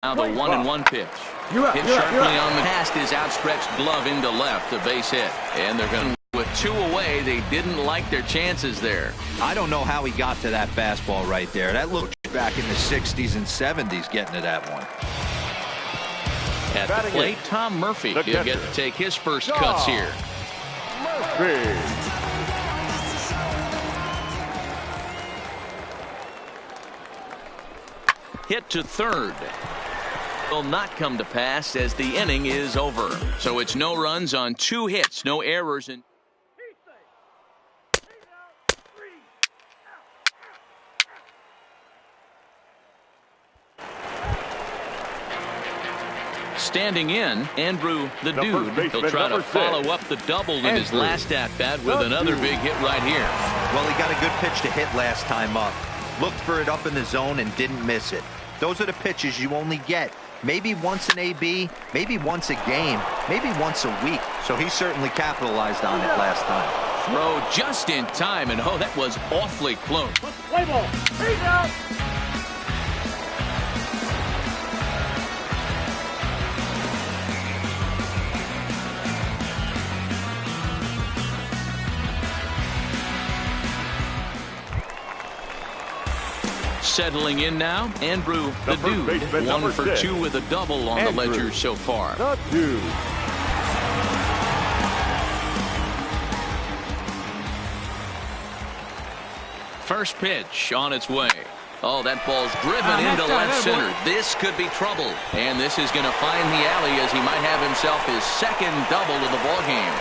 Now the 1-1 pitch. Hit sharply on the cast, his outstretched glove into left, a base hit. And they're going to, with 2 away, they didn't like their chances there. I don't know how he got to that fastball right there. That looked back in the 60s and 70s getting to that one. At the plate, Tom Murphy. He'll get to take his first cuts here. Hit to third. Will not come to pass as the inning is over. So it's no runs on 2 hits, no errors. And standing in, Andrew the Dude. He'll try to follow up the double in his last at-bat with another big hit right here. Well, he got a good pitch to hit last time up. Looked for it up in the zone and didn't miss it. Those are the pitches you only get. Maybe once an AB, maybe once a game, maybe once a week. So he certainly capitalized on it last time. Throw just in time, and oh, that was awfully close. Play ball. He's out. Settling in now, Andrew the Dude. 1 for 2 with a double on the ledger so far. The Dude. First pitch on its way. Oh, that ball's driven into left center. This could be trouble. And this is going to find the alley as he might have himself his second double of the ball game.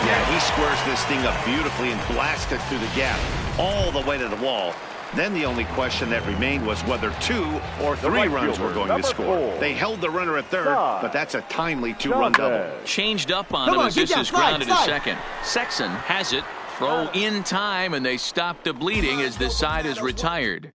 Yeah, he squares this thing up beautifully and blasts it through the gap all the way to the wall. Then the only question that remained was whether 2 or 3 runs were going to score. They held the runner at third, but that's a timely 2-run double. Changed up on him as this is grounded to second. Sexton has it. Throw in time, and they stop the bleeding as this side is retired.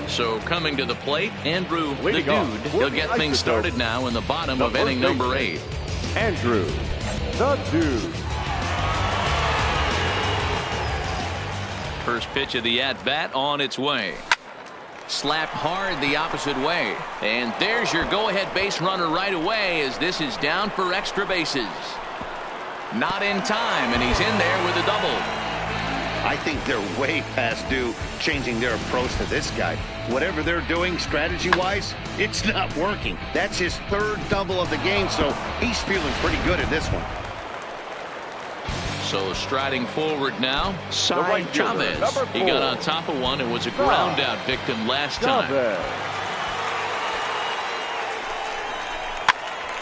So coming to the plate, Andrew the Dude. He'll get things started now in the bottom of inning number 8. Andrew the Dude. First pitch of the at-bat on its way. Slapped hard the opposite way. And there's your go-ahead base runner right away as this is down for extra bases. Not in time, and he's in there with a double. I think they're way past due changing their approach to this guy. Whatever they're doing strategy-wise, it's not working. That's his 3rd double of the game, so he's feeling pretty good in this one. So striding forward now, Chavez. He got on top of one and was a ground-out victim last time.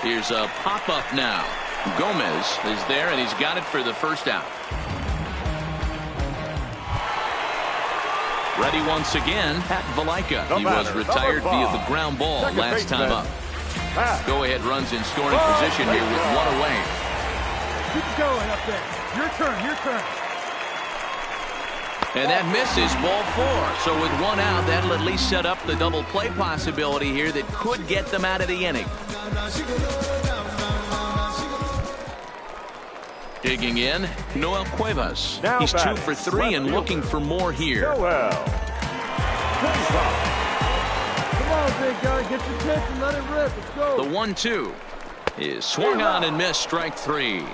Here's a pop-up now. Gomez is there, and he's got it for the first out. Ready once again, Pat Valaika. He was retired via the ground ball last time up. Go-ahead runs in scoring position here with 1 away. Keep going up there. Your turn, your turn. And that misses, ball 4. So with 1 out, that'll at least set up the double play possibility here that could get them out of the inning. Digging in, Noel Cuevas. He's 2 for 3 and looking for more here. Come on, big guy, get your pitch and let it rip. Let's go. The 1-2 is swung on and missed, strike 3.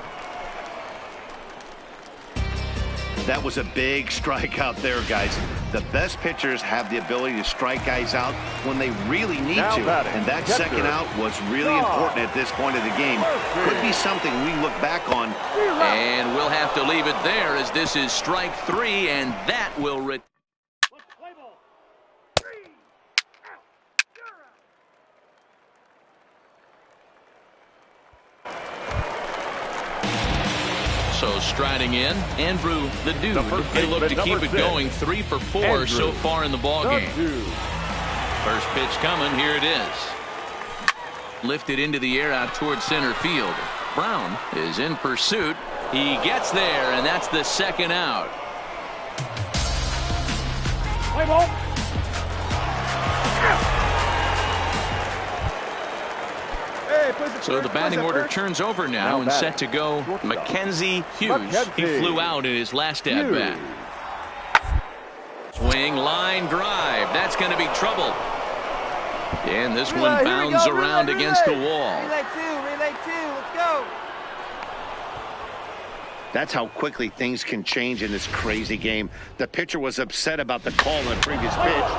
That was a big strikeout there, guys. The best pitchers have the ability to strike guys out when they really need to. And that second out was really important at this point of the game. Could be something we look back on. And we'll have to leave it there as this is strike 3, and that will So striding in, Andrew the Dude. They look to keep it going. 3 for 4 so far in the ball game. First pitch coming. Here it is. Lifted into the air out towards center field. Brown is in pursuit. He gets there, and that's the second out. Play ball. So the batting order turns over now and set to go Mackenzie Hughes. He flew out in his last at-bat. Swing, line, drive. That's going to be trouble. And this one bounds around against the wall. Relay two, let's go. That's how quickly things can change in this crazy game. The pitcher was upset about the call in the previous pitch.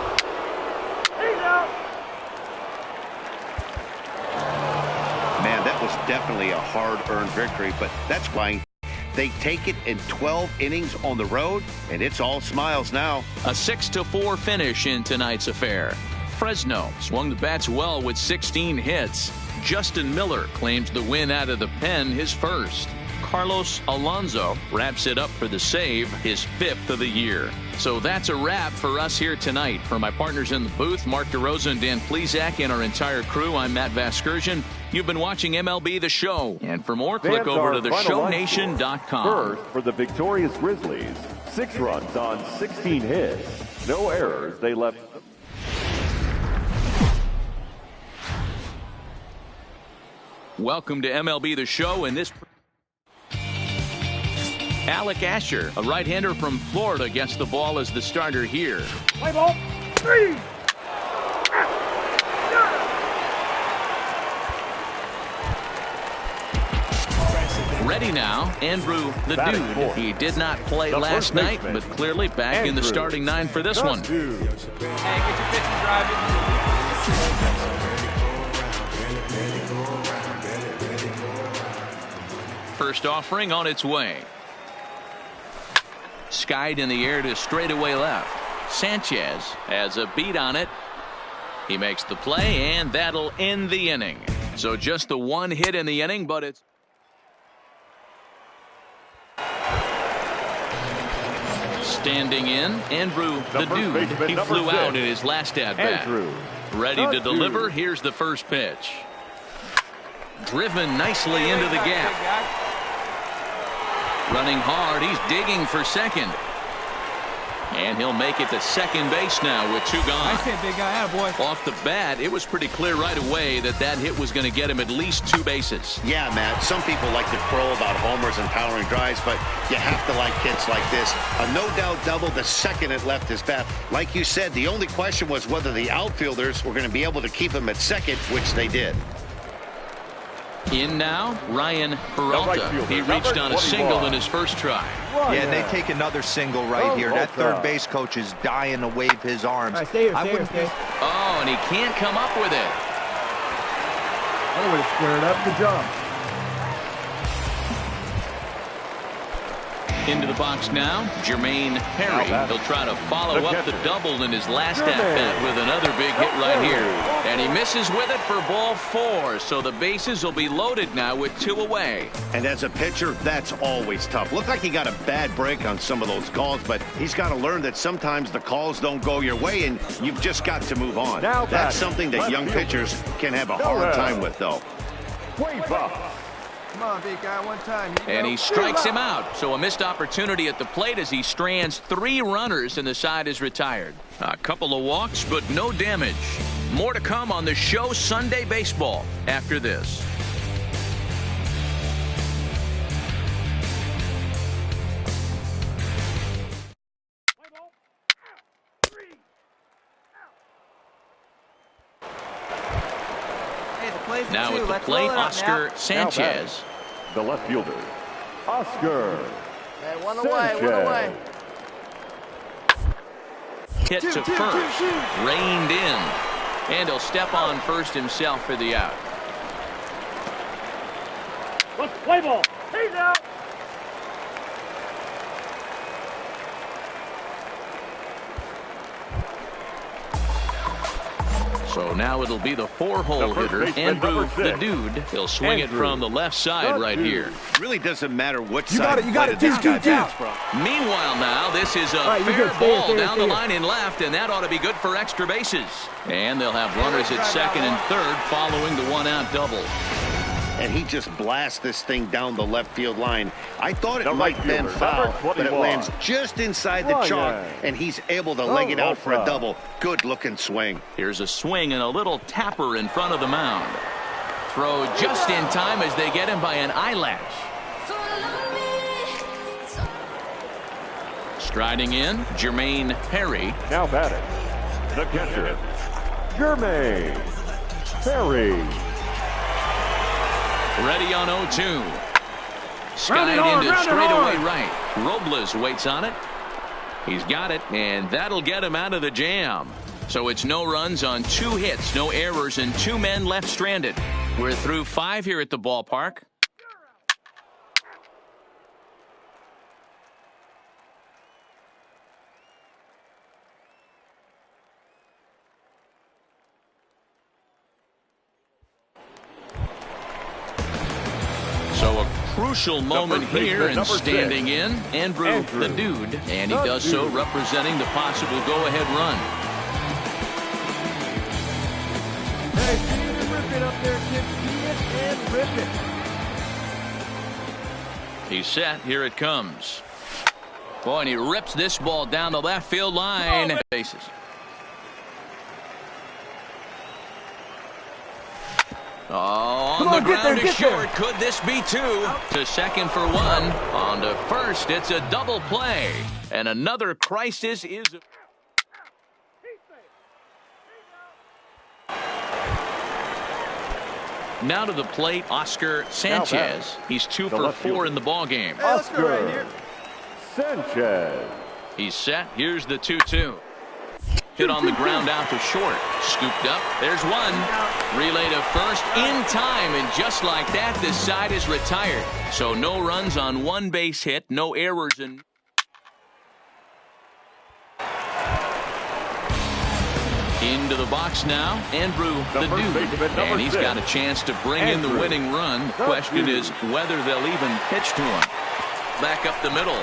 Man, that was definitely a hard-earned victory, but that's why they take it in 12 innings on the road, and it's all smiles now. A 6-4 finish in tonight's affair. Fresno swung the bats well with 16 hits. Justin Miller claims the win out of the pen, his first. Carlos Alonso wraps it up for the save, his 5th of the year. So that's a wrap for us here tonight. For my partners in the booth, Mark DeRosa and Dan Plesac, and our entire crew, I'm Matt Vasgersian. You've been watching MLB The Show. And for more, click over to theshownation.com. First for the victorious Grizzlies. 6 runs on 16 hits. No errors. They left. Welcome to MLB The Show. And this Alec Asher, a right-hander from Florida, gets the ball as the starter here. Play ball. 3. Ready now, Andrew the Dude. He did not play last night, but clearly back in the starting 9 for this one. Hey, get your pitch and drive it. First offering on its way. Skied in the air to straightaway left. Sanchez has a beat on it. He makes the play, and that'll end the inning. So just the one hit in the inning, but it's standing in, Andrew the Dude. He flew out in his last at-bat. Ready to deliver. Here's the first pitch. Driven nicely into the gap. Running hard, he's digging for second. And he'll make it to second base now with 2 gone. Nice hit, big guy. Attaboy. Off the bat, it was pretty clear right away that that hit was going to get him at least 2 bases. Yeah, Matt, some people like to crow about homers and powering drives, but you have to like hits like this. A no-doubt double the second it left his bat. Like you said, the only question was whether the outfielders were going to be able to keep him at second, which they did. In now, Ryan Peralta. He reached on a single in his first try. Yeah, and they take another single right here. That third base coach is dying to wave his arms. Right, stay here, stay. Oh, and he can't come up with it. I would have squared up. Good job. Into the box now, Jermaine Perry. He'll try to follow up the double in his last at-bat with another big hit right here. And he misses with it for ball 4. So the bases will be loaded now with 2 away. And as a pitcher, that's always tough. Looked like he got a bad break on some of those calls, but he's got to learn that sometimes the calls don't go your way, and you've just got to move on. That's something that young pitchers can have a hard time with, though. Come on, big guy, one time. And he strikes him out. So a missed opportunity at the plate as he strands 3 runners and the side is retired. A couple of walks, but no damage. More to come on the show Sunday Baseball after this. Now at the plate, Oscar Sanchez. The left fielder, Oscar. Hey, one away. Hit to first, reined in, and he'll step on first himself for the out. Let's play ball. He's out. So now it'll be the 4-hole hitter, Andrew the Dude. He'll swing it from the left side right here. Really doesn't matter which side this guy bats from. Meanwhile now, this is a fair ball down the line in left, and that ought to be good for extra bases. And they'll have runners at second and third following the one-out double. And he just blasts this thing down the left field line. I thought it might have been foul, but it lands just inside the chalk, and he's able to leg it out for a double. Good-looking swing. Here's a swing and a little tapper in front of the mound. Throw just in time as they get him by an eyelash. Striding in, Jermaine Perry. Now batting, the catcher, Jermaine Perry. Ready on 0-2. Skied into straightaway right. Robles waits on it. He's got it, and that'll get him out of the jam. So it's no runs on 2 hits, no errors, and 2 men left stranded. We're through 5 here at the ballpark. So a crucial moment here, and standing in, Andrew the Dude, and he does so representing the possible go-ahead run. Hey, see it and rip it up there, kid. See it and rip it. He's set. Here it comes. Boy, and he rips this ball down the left field line. Bases. Oh, on the ground is short. Could this be 2? To second for 1. On to first, it's a double play. And another crisis is... Now to the plate, Oscar Sanchez. He's 2 for 4 in the ballgame. Oscar Sanchez. He's set. Here's the 2-2. Hit on the ground out to short. Scooped up. There's one. Relay to first in time, and just like that, this side is retired. So no runs on 1 base hit, no errors, and into the box now, Andrew the Dude, and he's got a chance to bring in the winning run. The question is whether they'll even pitch to him. Back up the middle.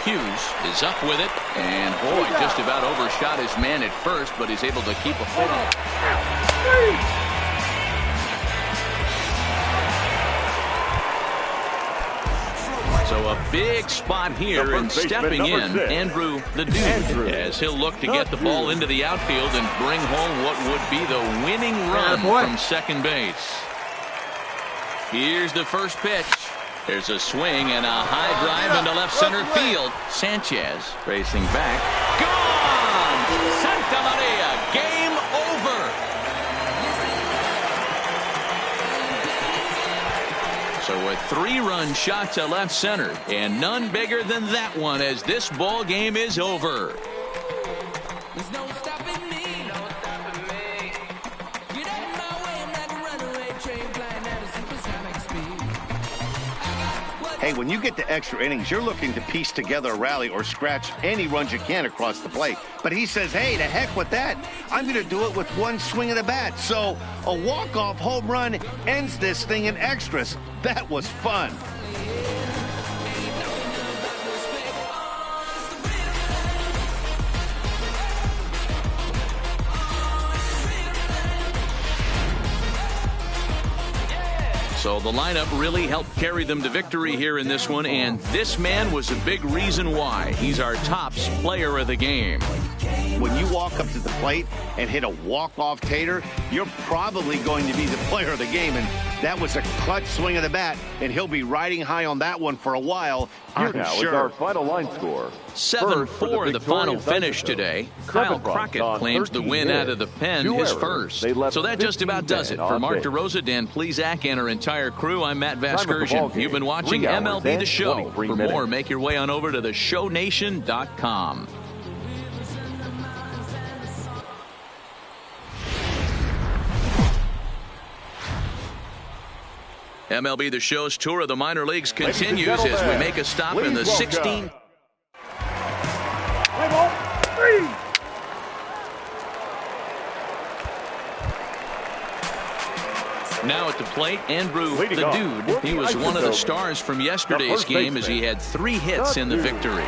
Hughes is up with it, and boy, just about overshot his man at first, but he's able to keep a foot on. So a big spot here, and stepping in, Andrew the Dude, as he'll look to get the ball into the outfield and bring home what would be the winning run from second base. Here's the first pitch. There's a swing and a high drive into left center field. Sanchez racing back. Gone! Santa Maria, game over. So a 3-run shot to left center, and none bigger than that one as this ball game is over. There's no stopping me. Get out of my way, I'm like a runaway train flying at a supersonic speed. Hey, when you get to extra innings, you're looking to piece together a rally or scratch any runs you can across the plate. But he says, hey, to heck with that. I'm going to do it with 1 swing of the bat. So a walk-off home run ends this thing in extras. That was fun. So the lineup really helped carry them to victory here in this one, and this man was a big reason why. He's our tops player of the game. When you walk up to the plate and hit a walk-off tater, you're probably going to be the player of the game, and that was a clutch swing of the bat, and he'll be riding high on that one for a while. Here now is our final line score. 7-4 the final finish today. Kyle Crockett claims the win out of the pen, his first. So that just about does it. For Mark DeRosa, Dan Plesac, and our entire crew, I'm Matt Vasgersian. You've been watching MLB The Show. For more, make your way on over to theshownation.com. MLB The Show's tour of the minor leagues continues as we make a stop in the 16. Now at the plate, Andrew the Dude. He was one of the stars from yesterday's game as he had 3 hits in the victory.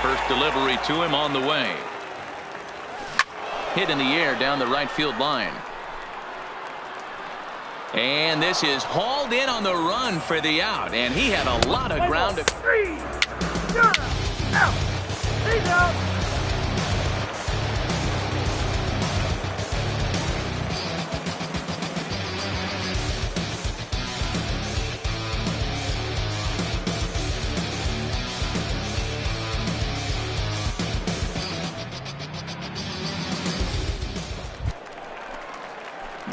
First delivery to him on the way. Hit in the air down the right field line. And this is hauled in on the run for the out. And he had a lot of ground to... He's out.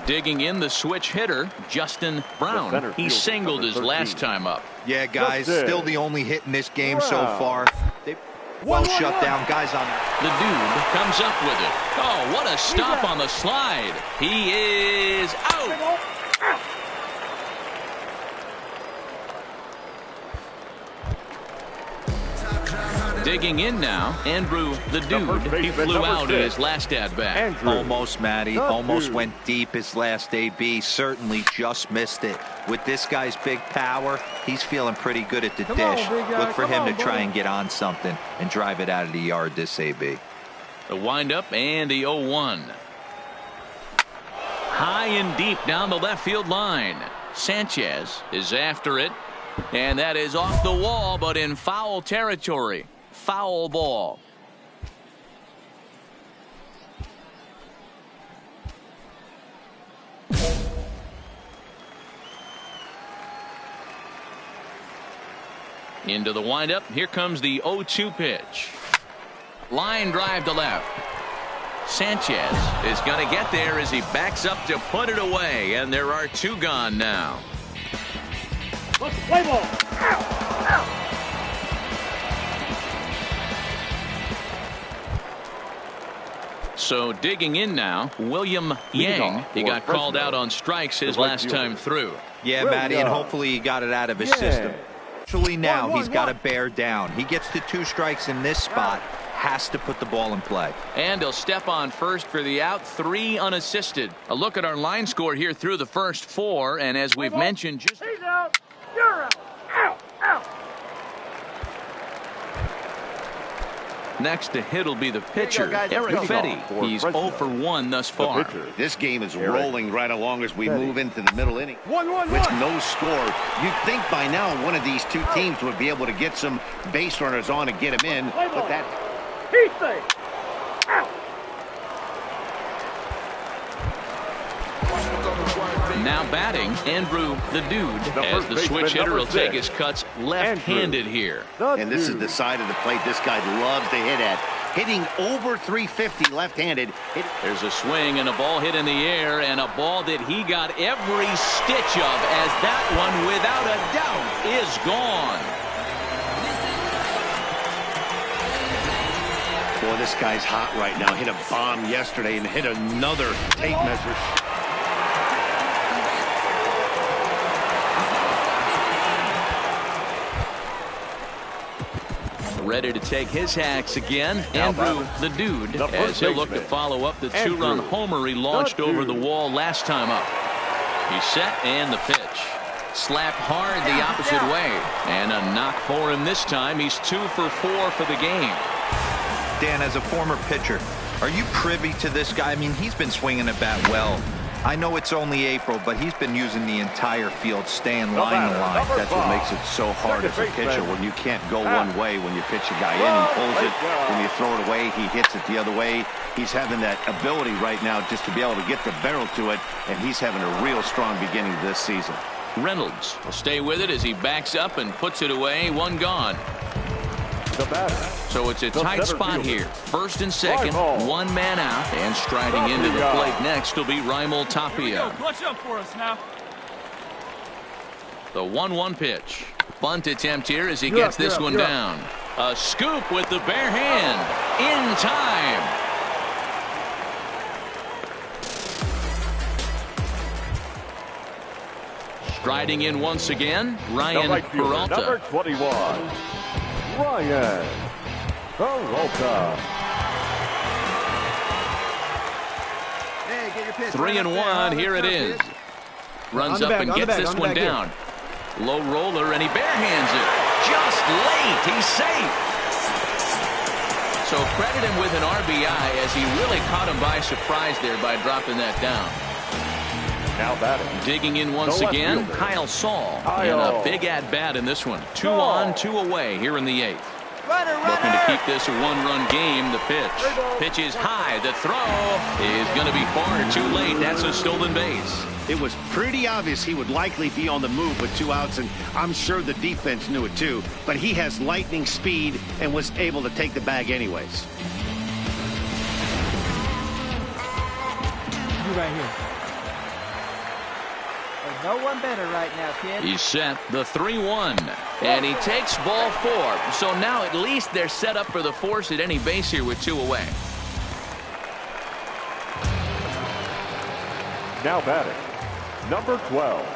Digging in the switch hitter, Justin Brown. He singled his last time up. Yeah, guys, still the only hit in this game so far. They well shut down guys on it. The Dude comes up with it. Oh, what a stop on the slide. He is out. Digging in now, Andrew the Dude. He flew out in his last at-bat. Almost, Matty. Almost went deep his last AB. Certainly just missed it. With this guy's big power, he's feeling pretty good at the dish. Look for him to try and get on something and drive it out of the yard this AB. The windup and the 0-1. High and deep down the left field line. Sanchez is after it. And that is off the wall, but in foul territory. Foul ball. Into the windup. Here comes the 0-2 pitch. Line drive to left. Sanchez is going to get there as he backs up to put it away, and there are 2 gone now. Play ball. Ow. Ow. So digging in now, William Yang. He got called out on strikes his last time through. Yeah, Matty, and hopefully he got it out of his system. Actually, now he's got to bear down. He gets the 2 strikes in this spot. Has to put the ball in play. And he'll step on first for the out. 3 unassisted. A look at our line score here through the first 4. And as we've mentioned, just... He's out. You're out. Out. Out. Next to hit will be the pitcher, Eric Fetty. He's 0 for 1 thus far. This game is rolling right along as we move into the middle inning. 1-1-1. With no score, you'd think by now one of these 2 teams would be able to get some base runners on and get him in. But that... He's safe. Out. Now batting, Andrew the Dude, as the switch hitter will take his cuts left-handed here. And this is the side of the plate this guy loves to hit at. Hitting over 350 left-handed. There's a swing and a ball hit in the air, and a ball that he got every stitch of, as that one, without a doubt, is gone. Boy, this guy's hot right now. Hit a bomb yesterday and hit another tape measure. Ready to take his hacks again, Andrew the Dude, as he'll look to follow up the 2-run homer he launched over the wall last time up. He's set, and the pitch. Slapped hard the opposite way, and a knock for him this time. He's 2 for 4 for the game. Dan, as a former pitcher, are you privy to this guy? I mean, he's been swinging the bat well. I know it's only April, but he's been using the entire field, staying line to line. That's what makes it so hard as a pitcher, when you can't go one way when you pitch a guy in. He pulls it. When you throw it away, he hits it the other way. He's having that ability right now just to be able to get the barrel to it, and he's having a real strong beginning of this season. Reynolds will stay with it as he backs up and puts it away. 1 gone. So it's a tight spot here. First and second, 1 man out, and striding into the plate next will be Raimel Tapia. Clutch up for us now. The 1-1 pitch. Bunt attempt here as he gets this one down. A scoop with the bare hand. In time. Striding in once again, Ryan Peralta. Number 21, Ryan Peralta. Hey, get your pitch. 3-1, here it is. Runs up and gets this one down. Low roller, and he barehands it. Just late. He's safe. So credit him with an RBI as he really caught him by surprise there by dropping that down. Now batting. Digging in once again, Kyle Saul. And a big at-bat in this one. 2 on, 2 away here in the 8th. Looking to keep this a one-run game. The pitch. Pitch is high. The throw is going to be far too late. That's a stolen base. It was pretty obvious he would likely be on the move with 2 outs, and I'm sure the defense knew it too. But he has lightning speed and was able to take the bag anyways. You right here. There's no one better right now, kid. He's set the 3-1. And he takes ball 4. So now at least they're set up for the force at any base here with 2 away. Now batting. Number 12.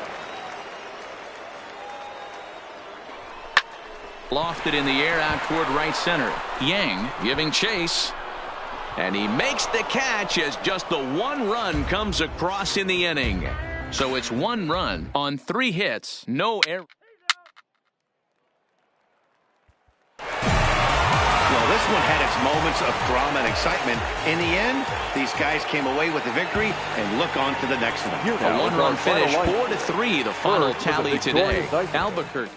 Lofted in the air out toward right center. Yang giving chase. And he makes the catch as just the 1 run comes across in the inning. So it's 1 run on 3 hits. No error. Well, this one had its moments of drama and excitement. In the end, these guys came away with the victory and look on to the next one. A 1-run finish, 4-3, the final tally today. Albuquerque.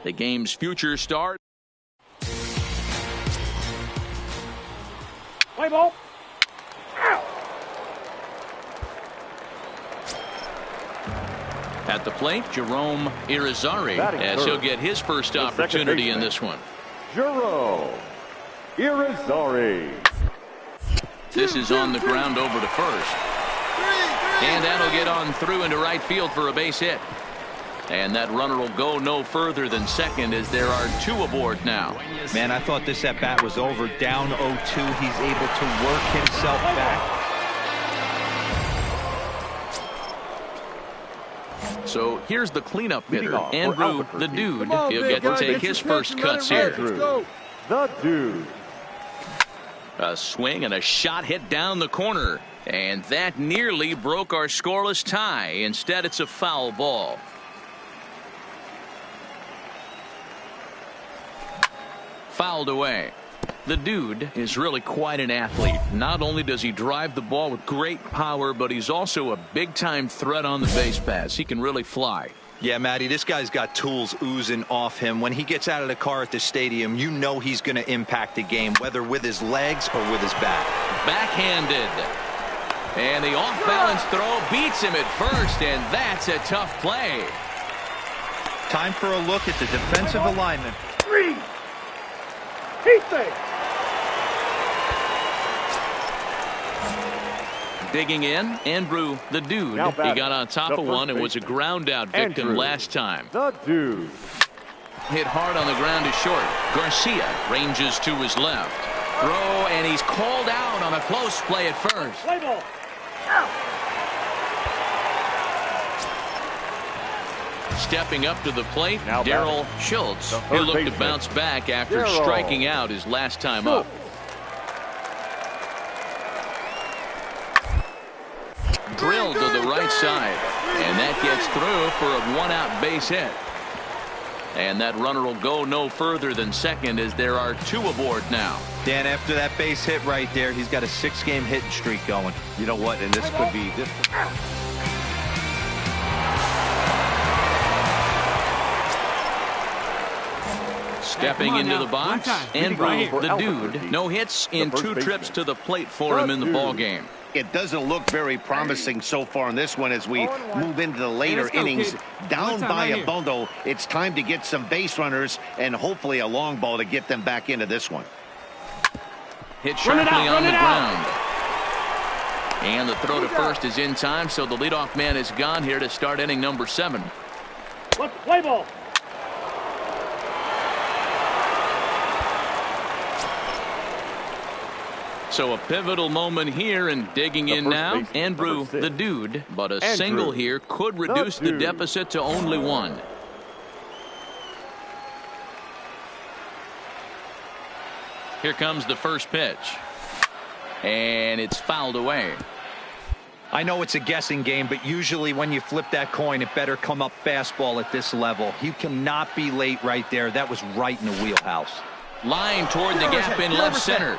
The game's future start. Play ball. At the plate, Jerome Irizarry, as he'll get his first opportunity in this one. Jerome Irizarry. This is on the ground over to first. And that'll get on through into right field for a base hit. And that runner will go no further than second as there are 2 aboard now. Man, I thought this at-bat was over. Down 0-2. He's able to work himself back. So here's the cleanup hitter, Andrew the Dude. He'll get to take his first cuts here. The Dude. A swing and a shot hit down the corner. And that nearly broke our scoreless tie. Instead, it's a foul ball. Fouled away. The Dude is really quite an athlete. Not only does he drive the ball with great power, but he's also a big-time threat on the base paths. He can really fly. Yeah, Matty, this guy's got tools oozing off him. When he gets out of the car at the stadium, you know he's going to impact the game, whether with his legs or with his bat. Backhanded. And the off-balance throw beats him at first, and that's a tough play. Time for a look at the defensive alignment. Digging in, Andrew the Dude. He got on top of one and was a ground out victim last time. The Dude. Hit hard on the ground is short. Garcia ranges to his left. Throw, and he's called out on a close play at first. Play ball. Stepping up to the plate, Now Daryl Schultz. He looked to bounce back after striking out his last time up. Drilled to the right side, and that gets through for a 1-out base hit. And that runner will go no further than second as there are 2 aboard now. Dan, after that base hit right there, he's got a 6-game hitting streak going. You know what? And this could be this. Stepping into the box, Andrew the Dude. No hits in 2 trips to the plate for him in the ball game. It doesn't look very promising so far in this one as we move into the later innings. Down by a bundle, it's time to get some base runners and hopefully a long ball to get them back into this one. Hit sharply on the ground. And the throw to first is in time, so the leadoff man is gone here to start inning number 7. Let's play ball. So a pivotal moment here, and digging in now, Andrew the Dude. But a single here could reduce the deficit to only 1. Here comes the first pitch. And it's fouled away. I know it's a guessing game, but usually when you flip that coin, it better come up fastball at this level. You cannot be late right there. That was right in the wheelhouse. Line toward the gap in left center.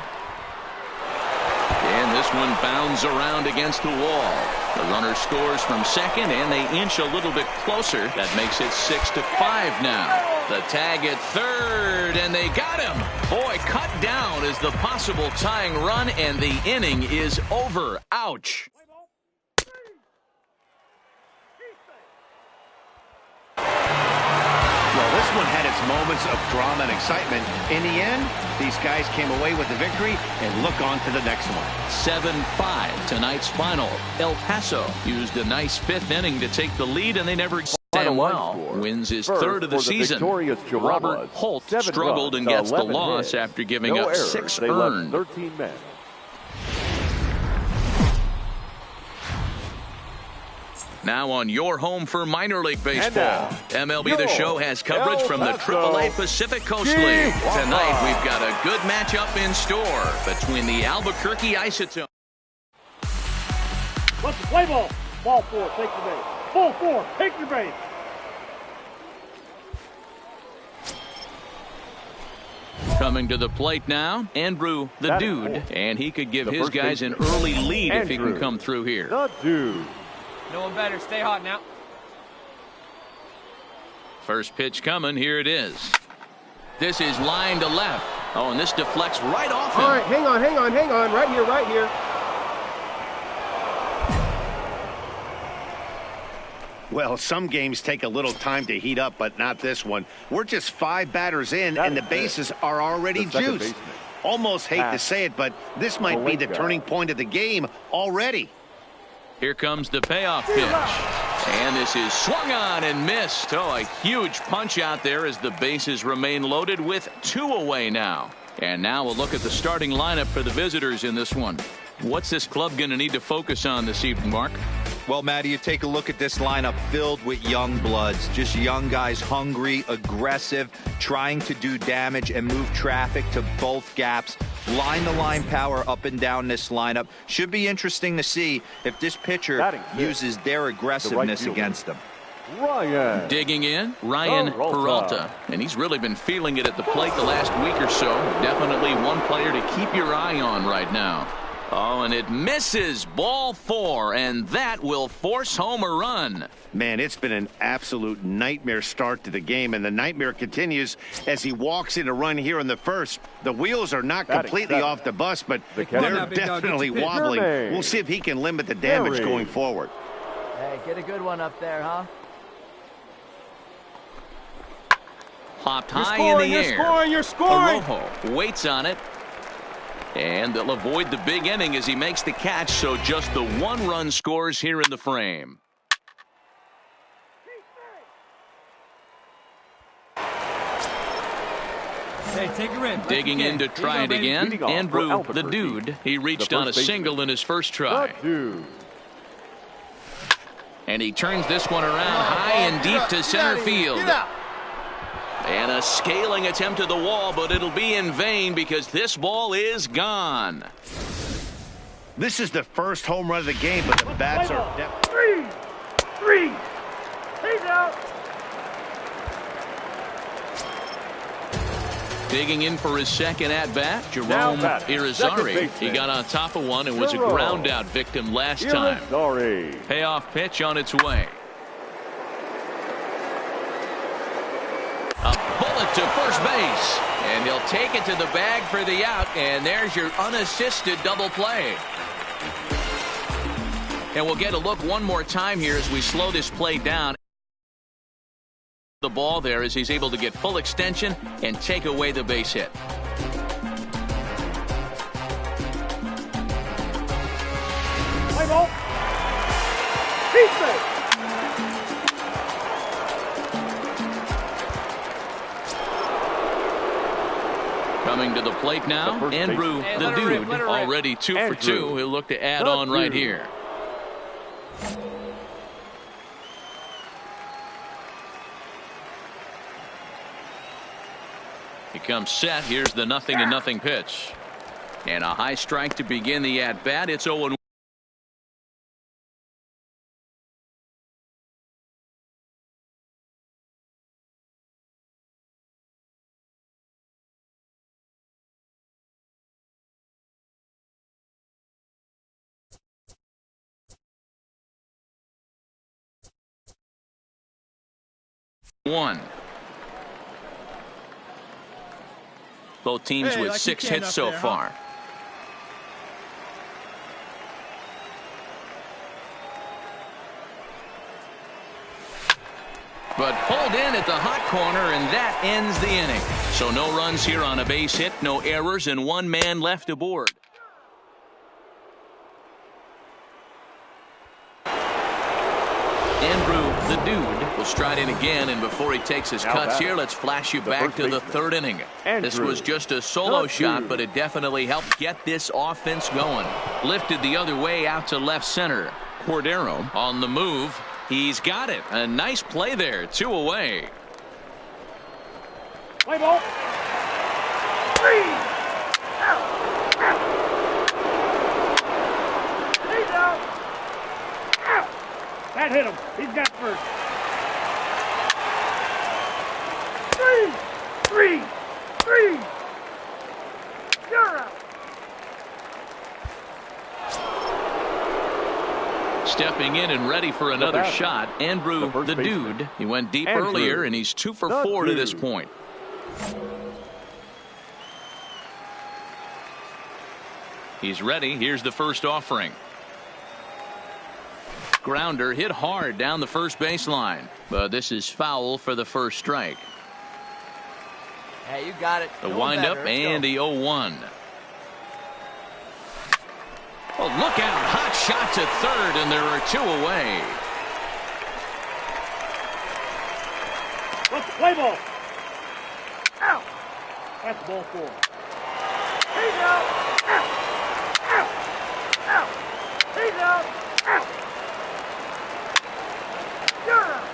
And this one bounds around against the wall. The runner scores from second, and they inch a little bit closer. That makes it 6-5 now. The tag at third, and they got him. Boy, cut down is the possible tying run, and the inning is over. Ouch. Well, this one had its moments of drama and excitement. In the end, these guys came away with the victory and look on to the next one. 7-5, tonight's final. El Paso used a nice 5th inning to take the lead, and they never stand well. Wins his 3rd of the season. Robert Holt struggled and gets the loss after giving up 6 earned. 13 men. Now on your home for minor league baseball. MLB The Show has coverage from the AAA Pacific Coast League. Tonight we've got a good matchup in store between the Albuquerque Isotone. Let's play ball. Ball 4, take the base. Ball 4, take the base. Coming to the plate now, Andrew the Dude, and he could give his guys an early lead if he can come through here. The Dude. No one better. Stay hot now. First pitch coming. Here it is. This is line to left. Oh, and this deflects right off him. All right, hang on. Right here, right here. Well, some games take a little time to heat up, but not this one. We're just 5 batters in, and the bases are already juiced. Almost hate to say it, but this might be the turning point of the game already. Here comes the payoff pitch. And this is swung on and missed. Oh, a huge punch out there as the bases remain loaded with 2 away now. And now we'll look at the starting lineup for the visitors in this one. What's this club going to need to focus on this evening, Mark? Well, Matty, you take a look at this lineup filled with young bloods, just young guys, hungry, aggressive, trying to do damage and move traffic to both gaps. Line-to-line power up and down this lineup. Should be interesting to see if this pitcher uses their aggressiveness against them. Ryan. Digging in, Ryan Peralta. And he's really been feeling it at the plate the last week or so. Definitely one player to keep your eye on right now. Oh, and it misses. Ball 4, and that will force home a run. Man, it's been an absolute nightmare start to the game, and the nightmare continues as he walks in a run here in the first. The wheels are not completely off the bus, but they're definitely wobbling. We'll see if he can limit the damage going forward. Hey, get a good one up there, huh? Hopped high in the air. You're scoring. Arrojo waits on it. And they'll avoid the big inning as he makes the catch, so just the 1-run scores here in the frame. Hey, take her in. Digging in to try it again. Andrew, the dude, he reached on a single in his first try. And he turns this one around high and deep to center field. And a scaling attempt to the wall, but it'll be in vain because this ball is gone. This is the first home run of the game, but the bats are... Three. He's out. Digging in for his second at-bat, Jerome Irizarry. He got on top of one and was a ground-out victim last time. Payoff pitch on its way. A bullet to first base, and he'll take it to the bag for the out, and there's your unassisted double play. And we'll get a look one more time here as we slow this play down. The ball there as he's able to get full extension and take away the base hit. Play ball. He's safe. Coming to the plate now, Andrew, the dude, already 2 for 2. He'll look to add on right here. He comes set. Here's the 0-0 pitch. And a high strike to begin the at-bat. It's 0-1. Both teams with 6 hits so far. But pulled in at the hot corner, and that ends the inning. So no runs here on a base hit, no errors, and 1 man left aboard. Andrew, the dude, will stride in again, and before he takes his cuts here, let's flash you back to the 3rd inning. This was just a solo shot, but it definitely helped get this offense going. Lifted the other way out to left center. Cordero on the move. He's got it. A nice play there. 2 away. Play ball. 3. He's out. That hit him. He's got first. 3. You're out. Stepping in and ready for another shot, Andrew, the dude. He went deep earlier, and he's 2 for 4 to this point. He's ready. Here's the first offering. Grounder hit hard down the first baseline, but this is foul for the first strike. Hey, you got it. The windup and the 0-1. Oh, look out. Hot shot to third, and there are 2 away. Let's play ball. Out. That's ball 4. He's out. Out. Out. Out. He's out. Out. You're out.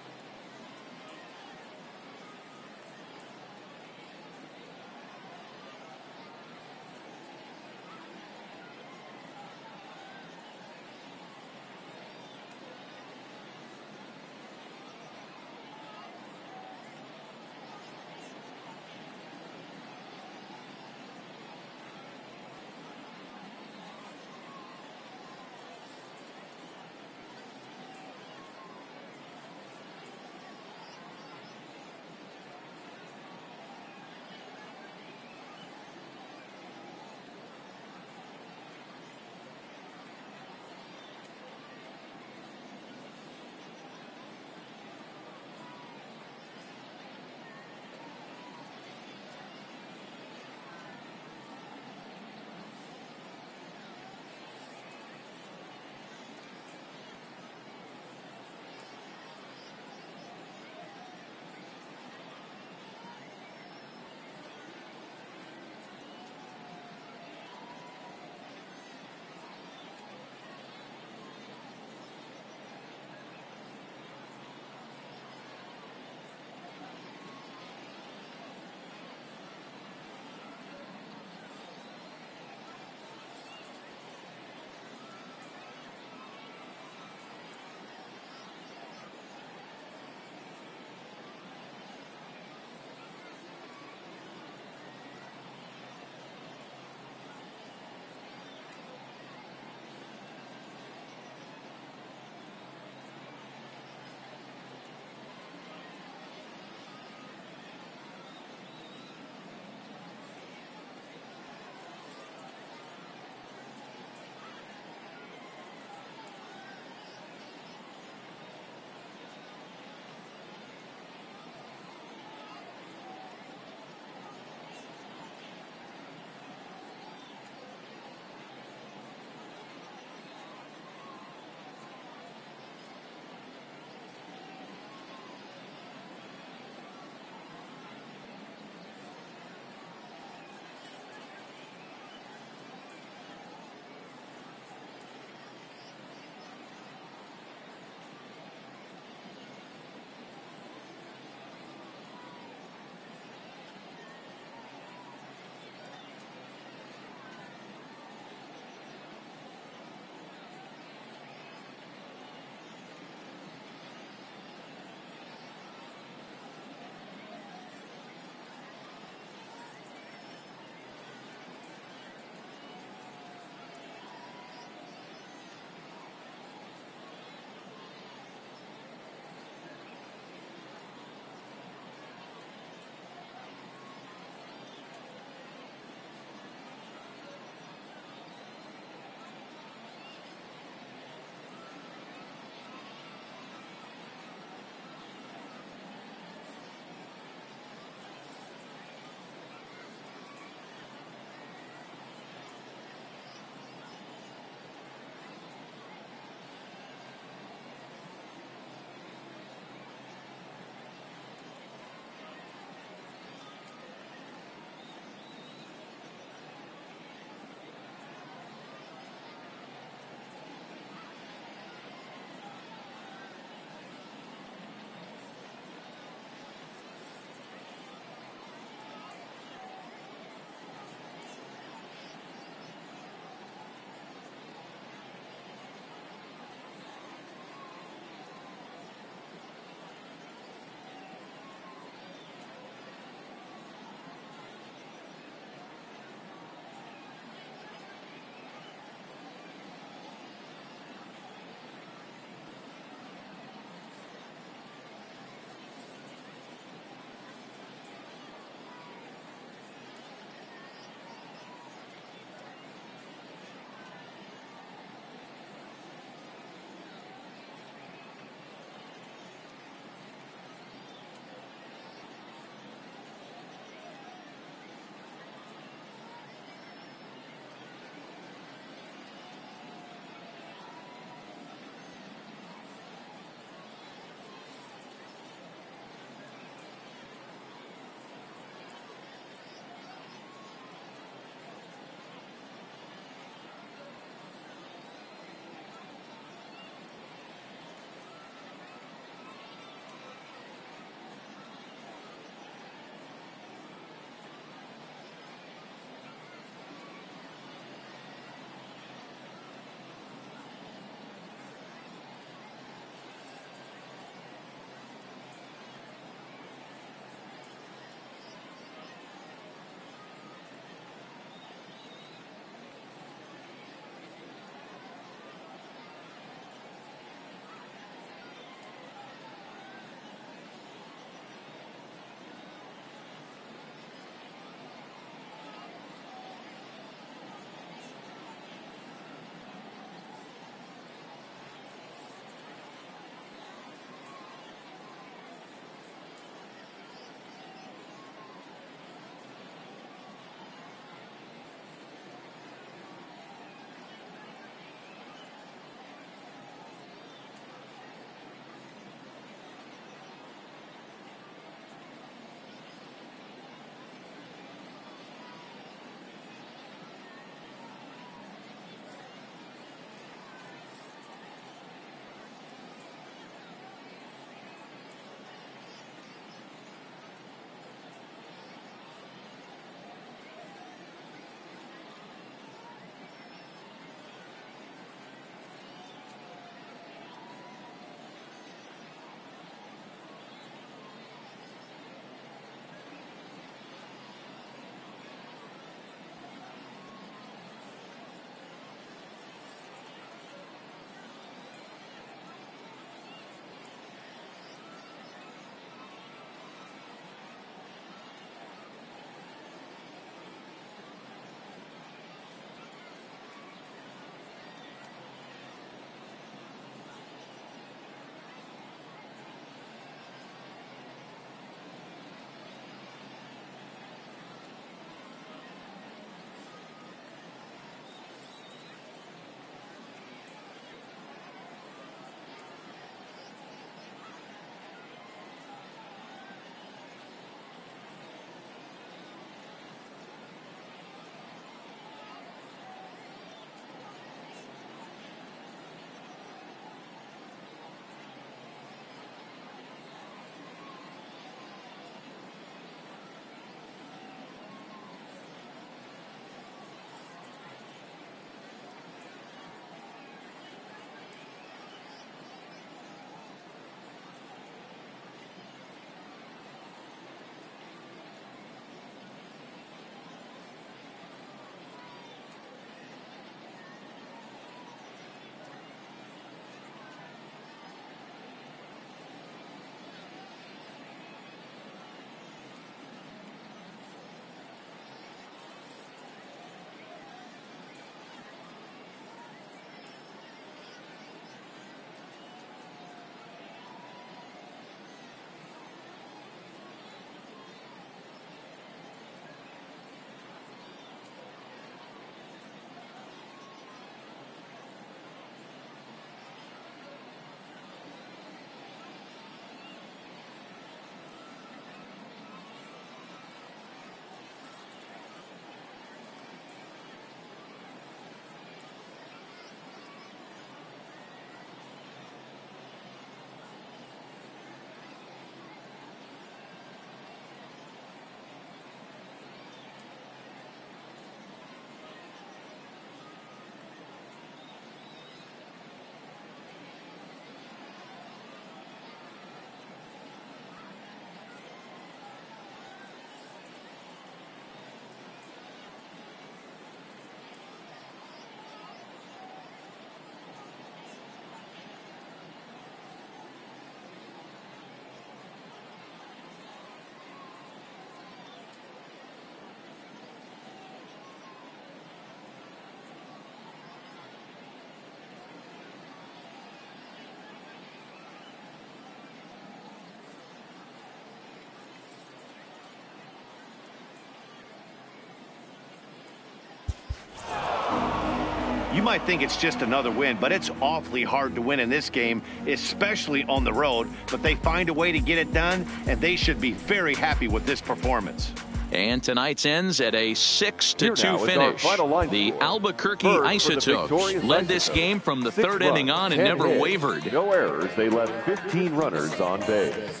You might think it's just another win, but it's awfully hard to win in this game, especially on the road. But they find a way to get it done, and they should be very happy with this performance. And tonight's ends at a 6-2 finish. The Albuquerque Isotopes led this game from the third inning on and never wavered. No errors. They left 15 runners on base.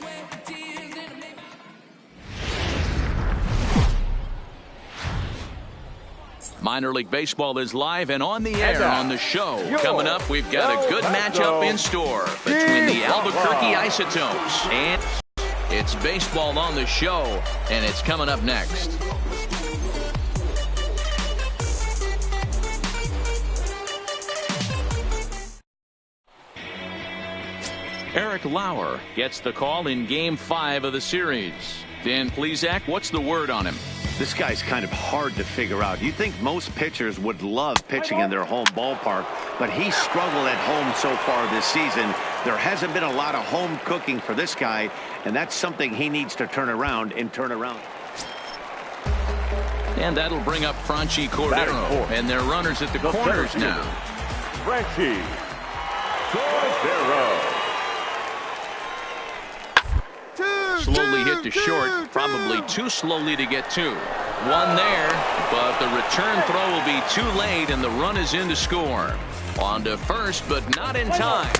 Minor League Baseball is live and on the air on the show. Coming up, we've got a good matchup in store between the Albuquerque Isotopes and it's baseball on the show, and it's coming up next. Eric Lauer gets the call in Game 5 of the series. Dan Plesac, what's the word on him? This guy's kind of hard to figure out. You think most pitchers would love pitching in their home ballpark, but he struggled at home so far this season. There hasn't been a lot of home cooking for this guy, and that's something he needs to turn around and turn around. And that'll bring up Franchi Cordero, and their runners at the corners now. Franchi Cordero. Slowly hit to short, probably too slowly to get to. One there, but the return throw will be too late, and the run is in to score. On to first, but not in time.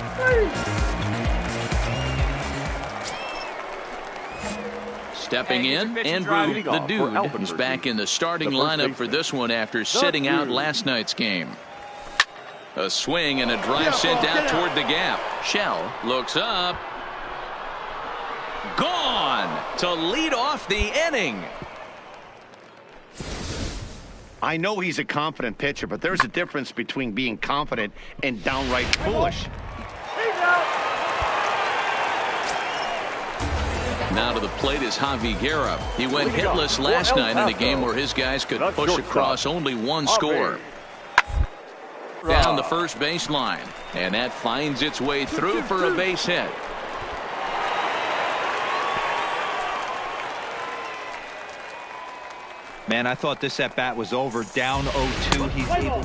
Stepping in, Andrew the Dude is back in the starting lineup for this one after sitting out last night's game. A swing and a drive sent out toward the gap. Shell looks up. Gone to lead off the inning. I know he's a confident pitcher, but there's a difference between being confident and downright foolish. Now to the plate is Javi Guerra. He went hitless last night in a game where his guys could push across only one score. Down the first baseline, and that finds its way through for a base hit. Man, I thought this at-bat was over. Down 0-2. He's able.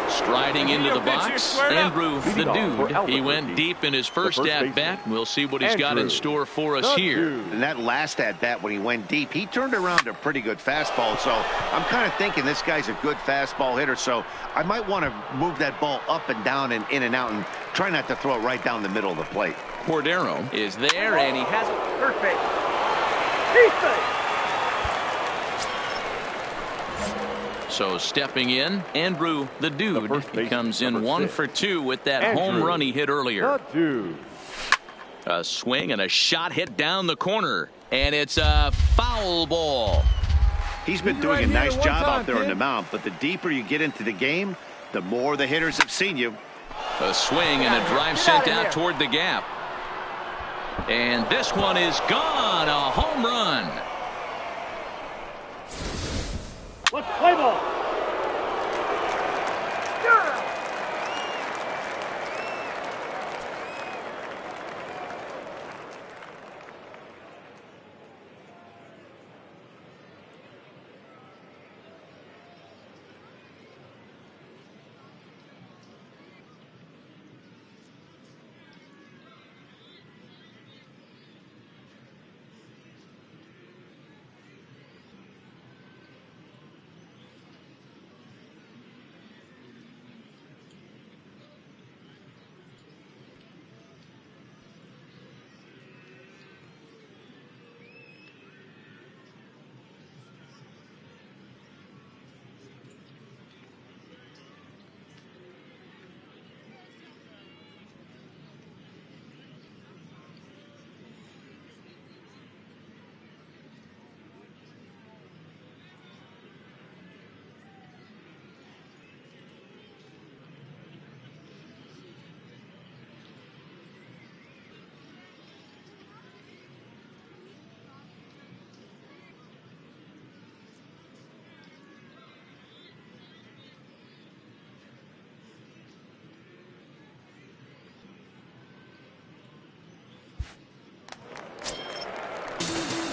Striding into the box, Andrew the Dude. He went deep in his first at-bat. We'll see what he's got in store for us here. And that last at-bat when he went deep, he turned around a pretty good fastball. So I'm kind of thinking this guy's a good fastball hitter. So I might want to move that ball up and down and in and out and try not to throw it right down the middle of the plate. Cordero is there, and he has it. Perfect. So stepping in, Andrew the Dude. He comes in 1 for 2 with that home run he hit earlier. A swing and a shot hit down the corner, and it's a foul ball. He's been doing a nice job out there on the mound, but the deeper you get into the game, the more the hitters have seen you. A swing and a drive sent out toward the gap. And this one is gone. A home run. Let's play ball.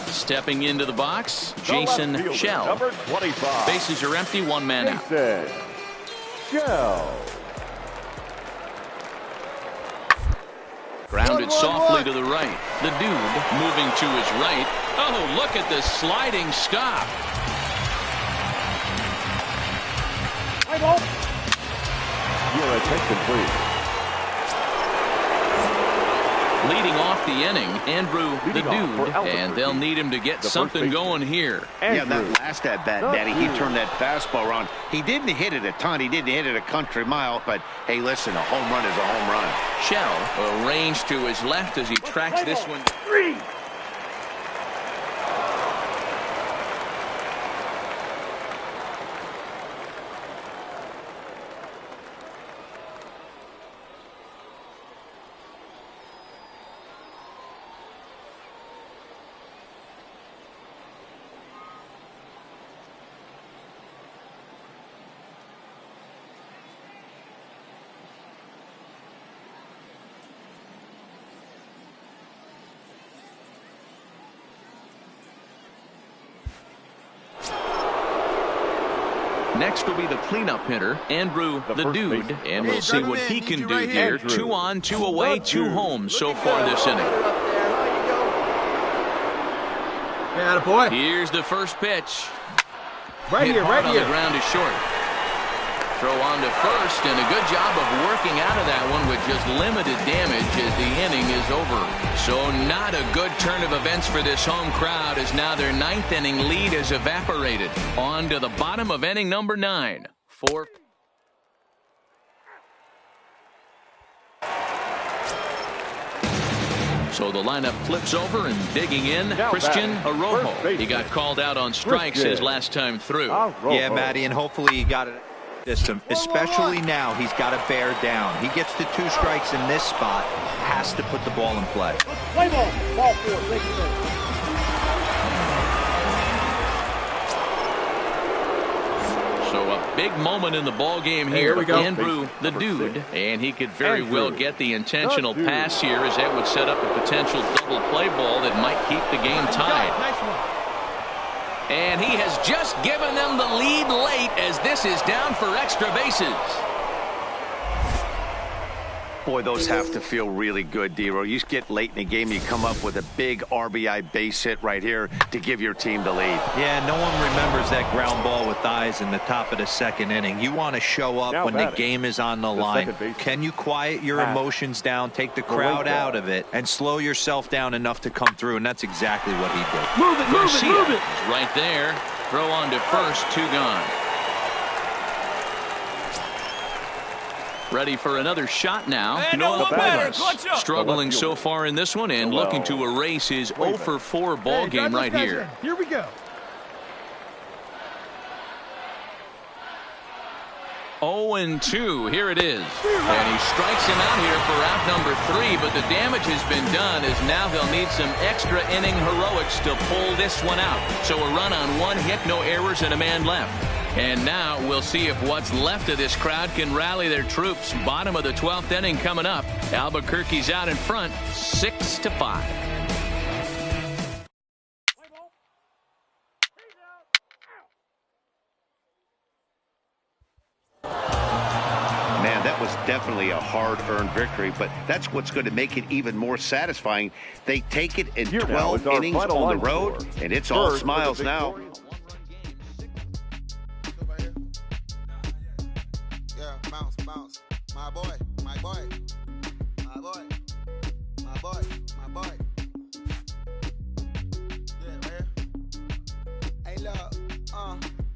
Stepping into the box, Jason Shell. Number 25. Bases are empty, one man out. Jason Shell. Grounded softly to the right. The dude moving to his right. Oh, look at the sliding stop. Your attention, please. Leading off the inning, Andrew the dude, and they'll need him to get something going here. Yeah, that last at-bat, Daddy, he turned that fastball around. He didn't hit it a ton. He didn't hit it a country mile, but, hey, listen, a home run is a home run. Shell arranged to his left as he tracks this one. Next will be the cleanup hitter, Andrew the dude, and we'll see what he can do here. 2 on, 2 away, 2 home so far this inning. Yeah, boy. Here's the first pitch. Right here, right here. The ground is short. Throw on to first, and a good job of working out of that one with just limited damage as the inning is over. So not a good turn of events for this home crowd as now their 9th inning lead has evaporated. On to the bottom of inning number 9. So the lineup flips over and digging in, Christian Arrojo. He got called out on strikes his last time through. Yeah, Matty, and hopefully he got it. Especially now, he's got to bear down. He gets to 2 strikes in this spot, has to put the ball in play. Play ball. Ball 4. Thank you, sir. So a big moment in the ball game here. Here we go. Andrew the dude, and he could very well get the intentional pass here as that would set up a potential double play ball that might keep the game tied. Nice one. And he has just given them the lead late as this is down for extra bases. Boy, those have to feel really good, D-Row. You get late in the game, you come up with a big RBI base hit right here to give your team the lead. Yeah, no one remembers that ground ball with eyes in the top of the 2nd inning. You want to show up when the game is on the line. Can you quiet your emotions down, take the crowd out of it, and slow yourself down enough to come through? And that's exactly what he did. Move it, move it, move it. Right there. Throw on to first, 2 gone. Ready for another shot now. Struggling so far in this one and looking to erase his 0 for 4 ball game right here. Here we go. 0-2. Here it is. And he strikes him out here for out number 3, but the damage has been done as now they'll need some extra inning heroics to pull this one out. So a run on 1 hit, no errors, and a man left. And now we'll see if what's left of this crowd can rally their troops. Bottom of the 12th inning coming up. Albuquerque's out in front, 6-5. Man, that was definitely a hard-earned victory, but that's what's going to make it even more satisfying. They take it in 12 innings on the road, and it's all smiles now. Bounce. My boy. Yeah, man. Hey, look,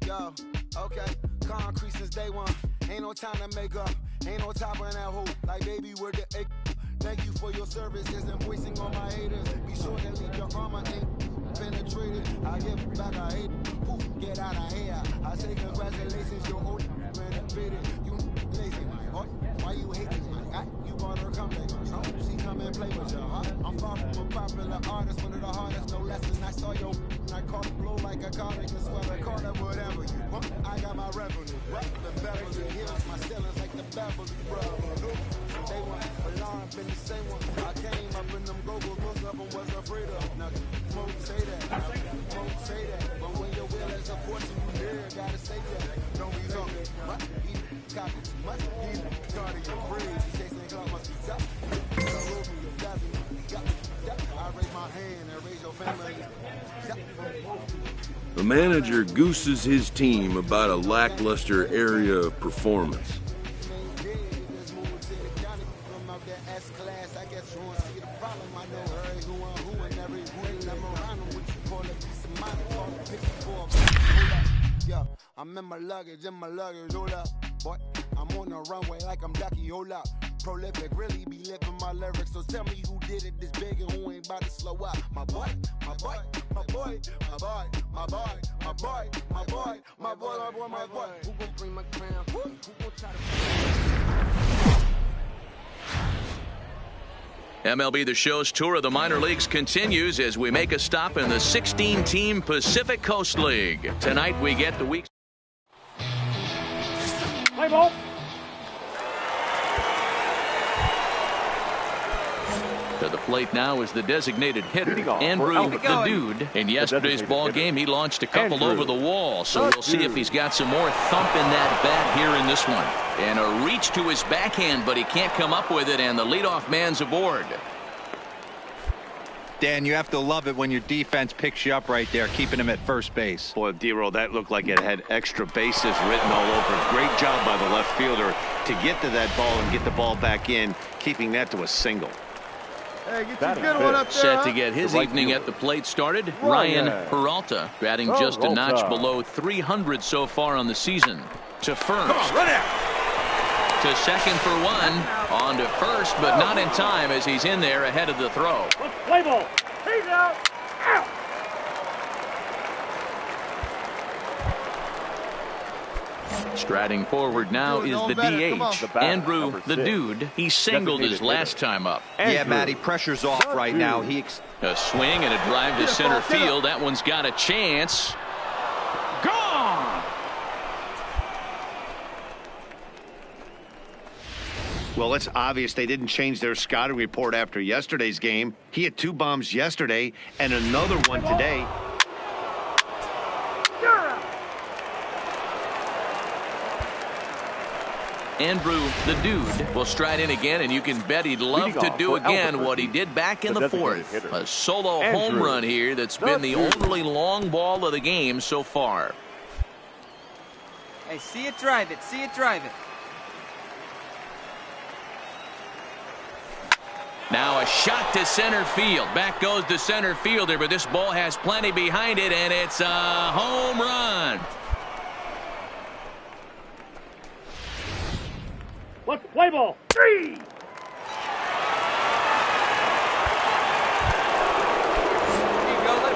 yo, okay. Concrete since day one. Ain't no time to make up. Ain't no top on that hoe. Like, baby, where the egg. Thank you for your services and voicing on my haters. Be sure to leave your armor ain't penetrated. I get back, I hate it. Poof, get out of here. I say congratulations, your old renovated. You lazy, boy. Why you hating, man? You brought her come back. So she come and play with you, huh? I'm far from a popular artist, one of the hardest, no lessons. I saw your I caught it blow like a cardigan, sweater, caught it, whatever you want. I got my revenue. The Beverly Hills, my ceilings like the Beverly Brothers. They want alarm, been the same one. I came up in them go-go, most of them was afraid of nothing. Most say that. gotta say that. Don't be talking much, he copy too much, he cardio breeze, he chasing clock must be tough. I raise my hand and raise your family. The manager gooses his team about a lackluster area of performance. I'm in my luggage, hold up. Boy, I'm on the runway like I'm Ducky, hold up. Prolific, really be living my lyrics. So tell me who did it this big and who ain't about to slow up. My boy, my boy, my boy, my boy, my boy, my boy, my boy, my boy, my boy, my boy. Who gon' bring my crown? Who gon' try to... MLB The Show's tour of the minor leagues continues as we make a stop in the 16-team Pacific Coast League. Tonight we get the week's... Play ball. To the plate now is the designated hitter, Andrew the Dude. In yesterday's ball game, he launched a couple over the wall, so we'll see if he's got some more thump in that bat here in this one. And a reach to his backhand, but he can't come up with it, and the leadoff man's aboard. Dan, you have to love it when your defense picks you up right there, keeping him at first base. Boy, D-Roll, that looked like it had extra bases written all over it. Great job by the left fielder to get to that ball and get the ball back in, keeping that to a single. Hey, get your good one up there. Set to get his evening at the plate started, Ryan Peralta, batting just a notch below 300 so far on the season. To first. Come on, run out. To second for one. On to first, but not in time as he's in there ahead of the throw. Play ball. He's out. Out. Striding forward now is the DH, Andrew the Dude. He singled his last time up. Yeah, Matty, pressure's off right now. A swing and a drive to center field. That one's got a chance. Gone! Well, it's obvious they didn't change their scouting report after yesterday's game. He had 2 bombs yesterday and another one today. Andrew the Dude will stride in again, and you can bet he'd love to do again what he did back in the 4th. A solo home run here that's been the only long ball of the game so far. Hey, see it, drive it. See it, drive it. Now a shot to center field. Back goes the center fielder, but this ball has plenty behind it, and it's a home run. Let's play ball. 3.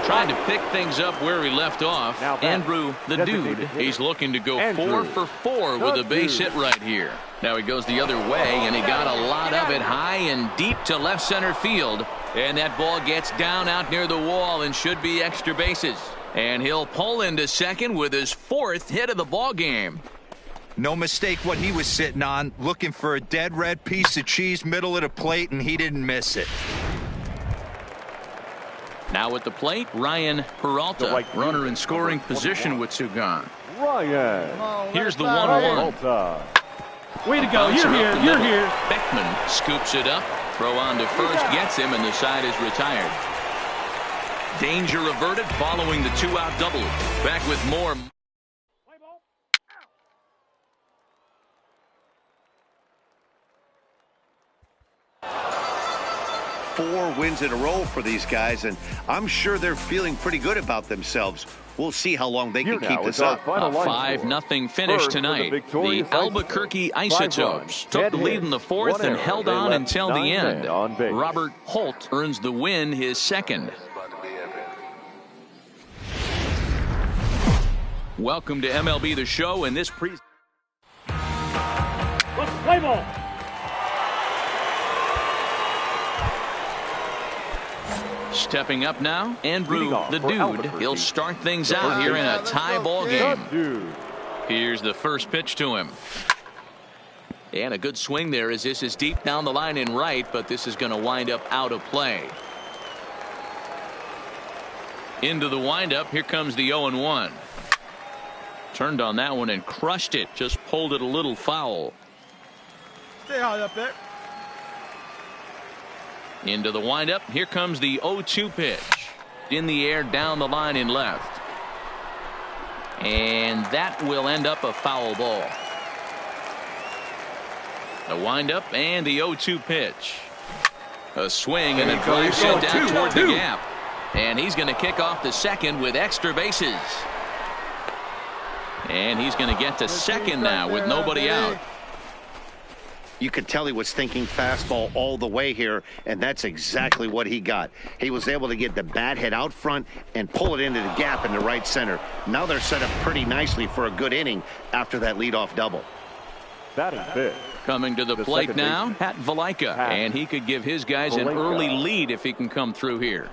Trying to pick things up where he left off. Andrew the Dude, he's looking to go 4 for 4 with a base hit right here. Now he goes the other way, and he got a lot of it high and deep to left center field. And that ball gets down out near the wall and should be extra bases. And he'll pull into second with his 4th hit of the ball game. No mistake what he was sitting on, looking for a dead red piece of cheese middle of the plate, and he didn't miss it. Now at the plate, Ryan Peralta, runner in scoring position with 2 gone. Ryan. Here's the 1-1. Way to go. You're here. You're here. Beckman scoops it up. Throw on to first, gets him, and the side is retired. Danger averted following the 2-out double. Back with more. 4 wins in a row for these guys, and I'm sure they're feeling pretty good about themselves. We'll see how long they can keep this up. A 5-0 finish tonight. The Albuquerque Isotopes took the lead in the 4th and held on until the end. Robert Holt earns the win, his 2nd. Welcome to MLB The Show, and this Let's play ball. Stepping up now, Andrew the Dude. He'll start things out here in a tie ball game. Here's the first pitch to him. And a good swing there as this is deep down the line in right, but this is going to wind up out of play. Into the windup, here comes the 0-1. Turned on that one and crushed it. Just pulled it a little foul. Stay high up there. Into the windup. Here comes the 0-2 pitch. In the air, down the line in left. And that will end up a foul ball. The windup and the 0-2 pitch. A swing and then drives it down toward the gap. And he's going to kick off the second with extra bases. And he's going to get to second now with nobody out. You could tell he was thinking fastball all the way here, and that's exactly what he got. He was able to get the bat head out front and pull it into the gap in the right center. Now they're set up pretty nicely for a good inning after that leadoff double. Batting fifth. Coming to the plate now, Pat Valaika, and he could give his guys an early lead if he can come through here.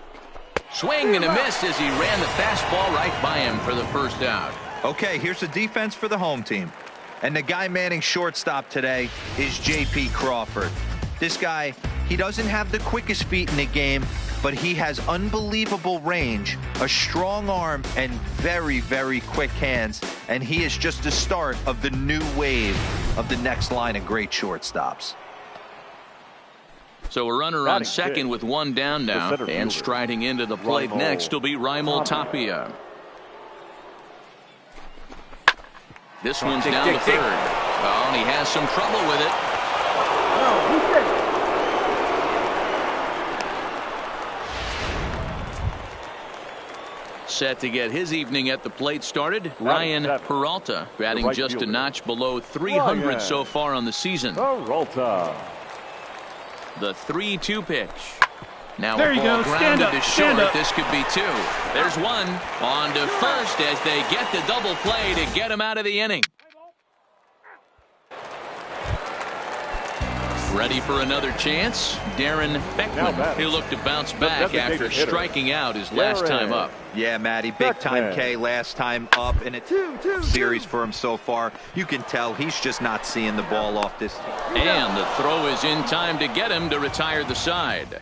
Swing and a miss as he ran the fastball right by him for the first out. Okay, here's the defense for the home team. And the guy manning shortstop today is J.P. Crawford. This guy, he doesn't have the quickest feet in the game, but he has unbelievable range, a strong arm, and very, very quick hands. And he is just the start of the new wave of the next line of great shortstops. So a runner on second with one down now, and striding into the plate next will be Raimel Tapia. This one's down to third. Oh, and he has some trouble with it. Set to get his evening at the plate started, Ryan Peralta, batting just a notch below 300 so far on the season. Peralta. The 3-2 pitch. Now there a you ball go. grounded to short. This could be two. There's one. On to first as they get the double play to get him out of the inning. Ready for another chance? Darren Beckman, who looked to bounce back after striking out his last time up. Yeah, Matty, big time K last time up in a series for him so far. You can tell he's just not seeing the ball off this. And the throw is in time to get him to retire the side.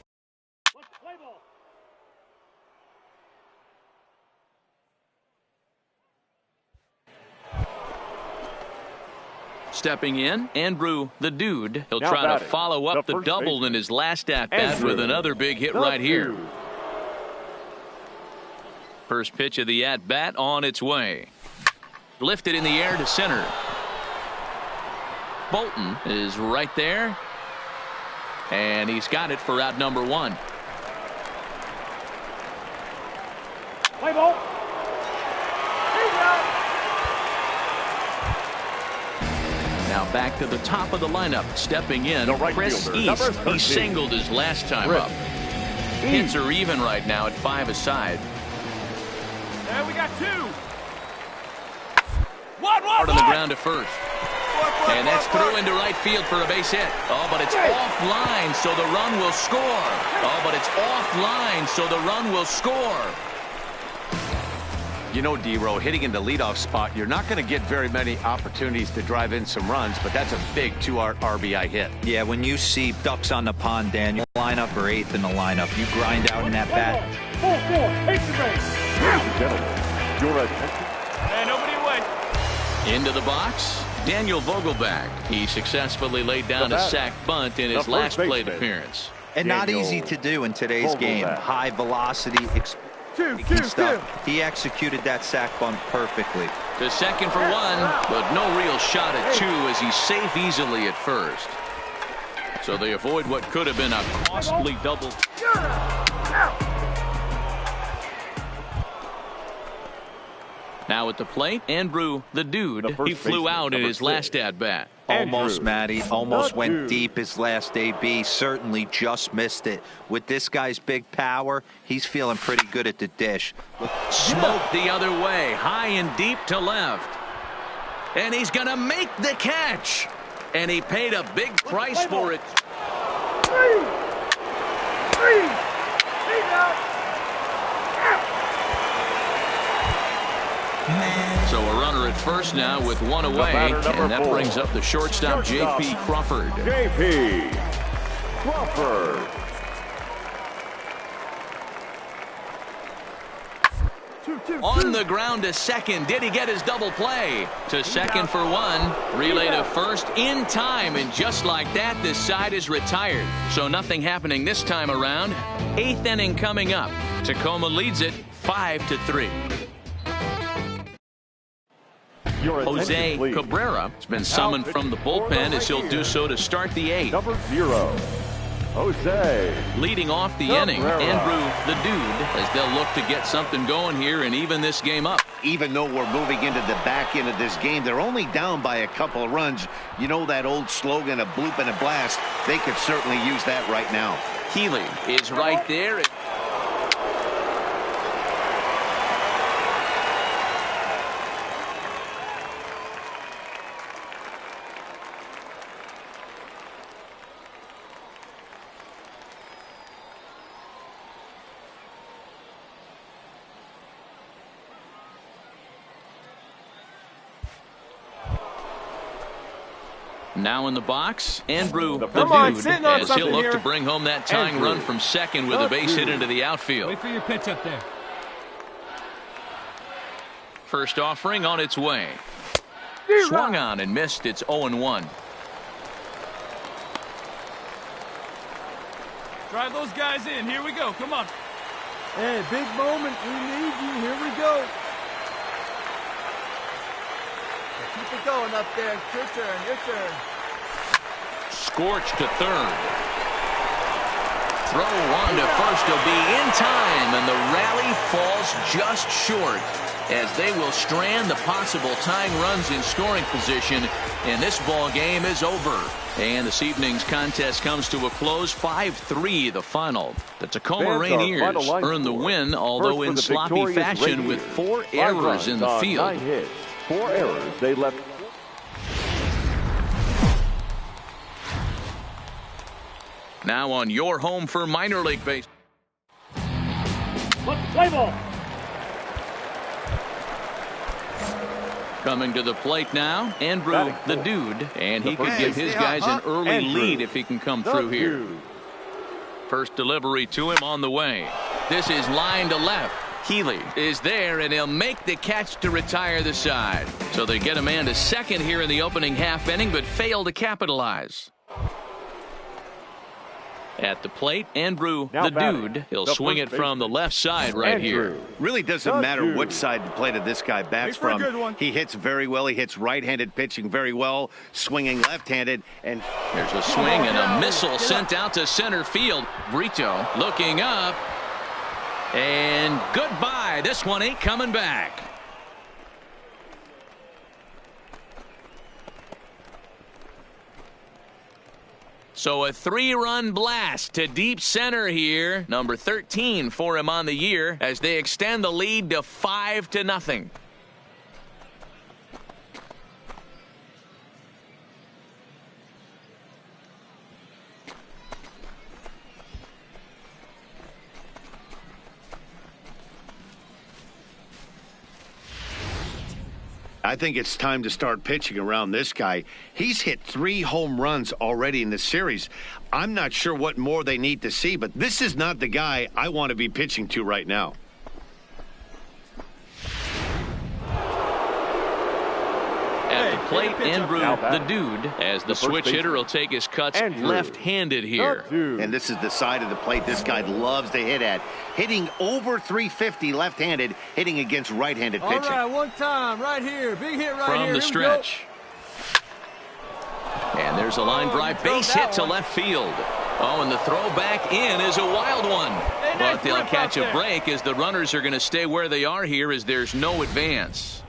Stepping in, Andrew the Dude. He'll try to follow up the double in his last at-bat with another big hit right here. First pitch of the at-bat on its way. Lifted in the air to center. Bolton is right there. And he's got it for out number one. Play ball. Now back to the top of the lineup. Stepping in, Chris East. He singled his last time up. Hits are even right now at 5 aside. And we got two. Out on the ground to first. And that's through into right field for a base hit. Oh, but it's offline, so the run will score. Oh, but it's offline, so the run will score. You know, D-Row, hitting in the leadoff spot, you're not going to get very many opportunities to drive in some runs, but that's a big 2 RBI hit. Yeah, when you see ducks on the pond, Daniel, lineup or 8th in the lineup, you grind out in that bat. 4-4, take the base. Ladies and gentlemen, your attention. And nobody away. Into the box, Daniel Vogelback. He successfully laid down a sac bunt in his last plate appearance. And not easy to do in today's game. High velocity, stuff. He executed that sac bunt perfectly. To second for one, but no real shot at 2 as he's safe easily at first. So they avoid what could have been a costly double. Now at the plate, Andrew the Dude. He flew out in his last at-bat. Almost, Matty. Almost went deep his last AB. Certainly just missed it. With this guy's big power, he's feeling pretty good at the dish. Smoke the other way. High and deep to left. And he's going to make the catch. And he paid a big price for it. So a runner at first now with one away, and that brings up the shortstop, J.P. Crawford. J.P. Crawford. On the ground to second. Did he get his double play? To second for one. Relay to first in time. And just like that, this side is retired. So nothing happening this time around. 8th inning coming up. Tacoma leads it 5-3. Jose Cabrera has been summoned from the bullpen as he'll do so to start the 8th. Number 0, Jose. Leading off the inning, Andrew the Dude, as they'll look to get something going here and even this game up. Even though we're moving into the back end of this game, they're only down by a couple of runs. You know that old slogan, a bloop and a blast? They could certainly use that right now. Healy is right there. Now in the box, Andrew the Dude, as he'll look to bring home that tying run from second with a base hit into the outfield. Wait for your pitch up there. First offering on its way. Swung on and missed. It's 0-1. Drive those guys in. Here we go. Come on. Hey, big moment. We need you. Here we go. Keep it going up there. Your turn. Your turn. Scorched to third. Throw on to first will be in time, and the rally falls just short as they will strand the possible tying runs in scoring position, and this ball game is over. And this evening's contest comes to a close. 5-3 the final. The Tacoma Rainiers earn the win, although in sloppy fashion with 4 errors in the field. 9 hits, 4 errors. They left. Now on your home for minor league base. Play ball. Coming to the plate now, Andrew the Dude, and he could give his guys an early lead if he can come through here. First delivery to him on the way. This is line to left. Healy is there, and he'll make the catch to retire the side. So they get a man to second here in the opening half inning, but fail to capitalize. At the plate, Andrew the Dude. He'll swing it from the left side right here. Really doesn't matter which side the plate of this guy bats from. He hits very well. He hits right-handed pitching very well, swinging left-handed. And there's a swing and a missile sent out to center field. Brito looking up. And goodbye. This one ain't coming back. So a 3-run blast to deep center here. Number 13 for him on the year as they extend the lead to 5-0. I think it's time to start pitching around this guy. He's hit 3 home runs already in the series. I'm not sure what more they need to see, but this is not the guy I want to be pitching to right now. At the plate, Andrew the Dude, as the switch hitter will take his cuts left-handed here. And this is the side of the plate this guy loves to hit at. Hitting over 350 left-handed, hitting against right-handed pitching. All right, one time, right here. Big hit right here. From the stretch. And there's a line drive base hit to left field. Oh, and the throw back in is a wild one. But they'll catch a break as the runners are going to stay where they are here as there's no advance.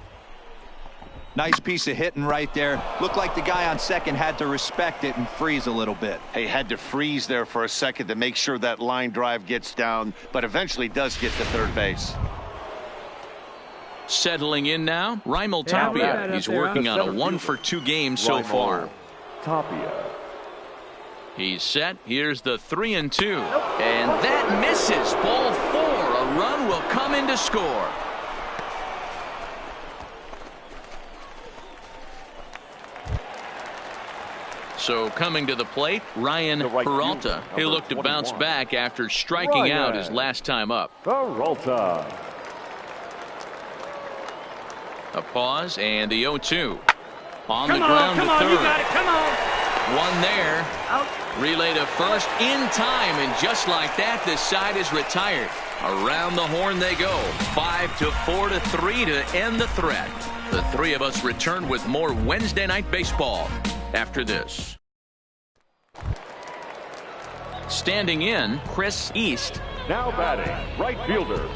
Nice piece of hitting right there. Looked like the guy on second had to respect it and freeze a little bit. He had to freeze there for a second to make sure that line drive gets down, but eventually does get to third base. Settling in now, Raimel Tapia. He's working on a 1-for-2 game so far. Tapia. He's set. Here's the 3-2. And that misses. Ball 4. A run will come in to score. So coming to the plate, Ryan Peralta. He'll look to bounce back after striking out his last time up. Peralta. A pause and the 0-2. On the ground to third. You got it. Come on. One there. Out. Relay to first in time, and just like that, this side is retired. Around the horn they go. 5-4-3 to end the threat. The three of us return with more Wednesday Night Baseball after this. Standing in, Chris East. Now batting, right fielder,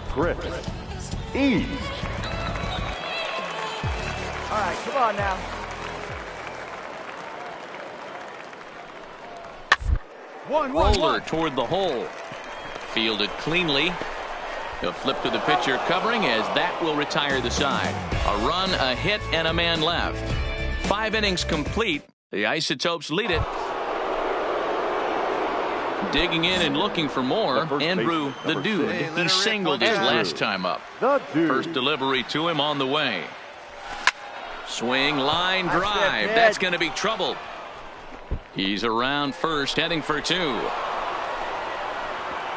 Chris East. All right, come on now. Roller toward the hole. Fielded cleanly. He'll flip to the pitcher covering as that will retire the side. A run, a hit, and a man left. 5 innings complete. The Isotopes lead it. Digging in and looking for more. Andrew, the dude. He singled his last time up. First delivery to him on the way. Swing, line drive. That's going to be trouble. He's around first, heading for 2.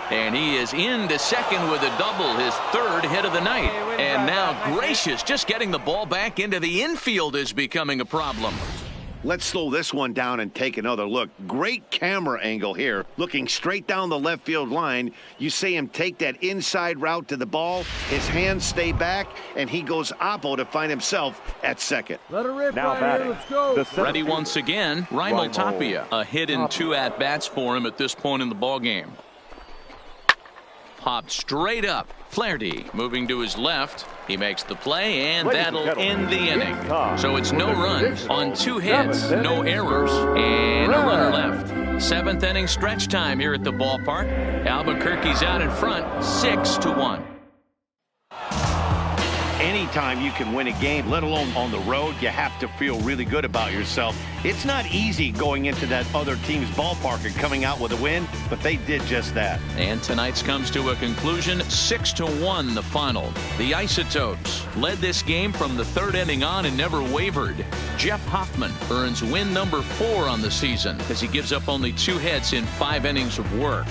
And he is into second with a double, his 3rd hit of the night. And now Gracious, just getting the ball back into the infield is becoming a problem. Let's slow this one down and take another look. Great camera angle here. Looking straight down the left field line. You see him take that inside route to the ball. His hands stay back, and he goes oppo to find himself at second. Let her rip Now right here. Let's go. Ready once again, Raimel Tapia. A hit in 2 at-bats for him at this point in the ballgame. Popped straight up. Flaherty moving to his left. He makes the play, and that'll end the inning. So it's no runs on 2 hits, no errors, and a runner left. 7th inning stretch time here at the ballpark. Albuquerque's out in front, 6-1. Anytime you can win a game, let alone on the road, you have to feel really good about yourself. It's not easy going into that other team's ballpark and coming out with a win, but they did just that. And tonight's comes to a conclusion, 6-1 the final. The Isotopes led this game from the 3rd inning on and never wavered. Jeff Hoffman earns win number 4 on the season as he gives up only 2 hits in 5 innings of work.